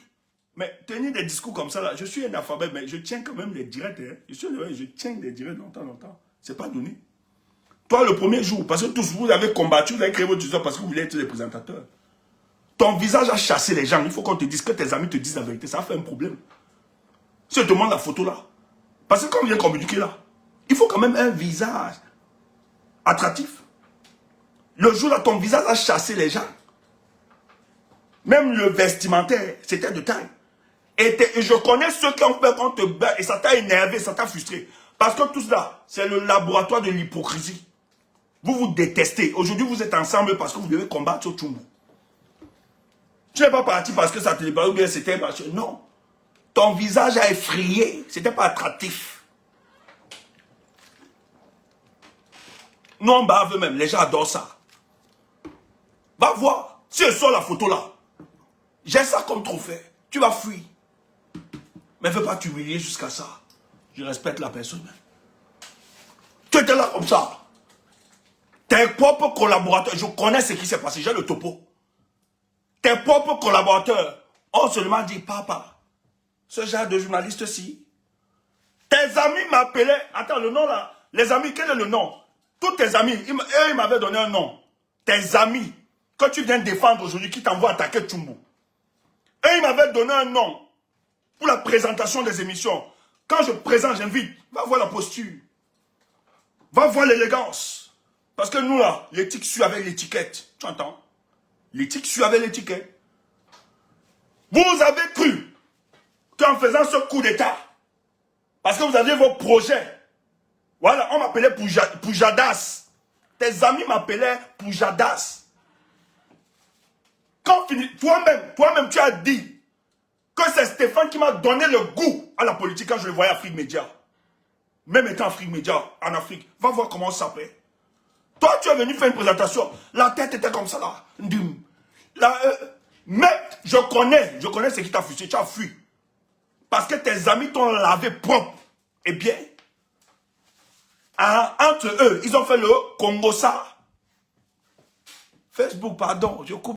Mais tenir des discours comme ça, là, je suis un alphabet, mais je tiens quand même les directs. Hein. Je tiens des directs longtemps. C'est pas donné. Toi, le premier jour, parce que tous vous avez combattu, vous avez créé votre histoire parce que vous voulez être des présentateurs. Ton visage a chassé les gens. Il faut qu'on te dise que tes amis te disent la vérité. Ça fait un problème. Si je te demande la photo là, parce que quand on vient communiquer là, il faut quand même un visage attractif. Le jour là, ton visage a chassé les gens. Même le vestimentaire, c'était de taille. Et je connais ceux qui ont fait qu'on te bat et ça t'a énervé, ça t'a frustré. Parce que tout cela, c'est le laboratoire de l'hypocrisie. Vous vous détestez. Aujourd'hui, vous êtes ensemble parce que vous devez combattre Tchumbu. Tu n'es pas parti parce que ça te déplaît ou bien c'était... Non. Ton visage a effrayé. C'était pas attractif. Nous, on bave même. Les gens adorent ça. Va voir. Si je sors la photo là, j'ai ça comme trophée. Tu vas fuir. Mais ne veux pas t'humilier jusqu'à ça. Je respecte la personne. Tu étais là comme ça. Tes propres collaborateurs, je connais ce qui s'est passé, j'ai le topo. Tes propres collaborateurs ont seulement dit, papa, ce genre de journaliste-ci. Tes amis m'appelaient, attends, le nom là, les amis, quel est le nom? Tous tes amis, eux, ils m'avaient donné un nom. Tes amis, que tu viens défendre aujourd'hui, qui t'envoient attaquer Tchumbu. Eux, ils m'avaient donné un nom pour la présentation des émissions. Quand je présente, j'invite, va voir la posture. Va voir l'élégance. Parce que nous là, l'éthique suit avec l'étiquette. Tu entends? L'éthique suit avec l'étiquette. Vous avez cru qu'en faisant ce coup d'état, parce que vous aviez vos projets, voilà, on m'appelait Poujadas. Tes amis m'appelaient Poujadas. Quand toi-même, tu as dit que c'est Stéphane qui m'a donné le goût à la politique quand je le voyais à Afrique Média. Même étant Afrique Média, en Afrique. Va voir comment ça s'appelle. Toi, tu es venu faire une présentation. La tête était comme ça là. Mais je connais ce qui t'a fui. Tu as fui. Parce que tes amis t'ont lavé propre. Eh bien, entre eux, ils ont fait le Congo ça. Facebook, pardon, je coupe.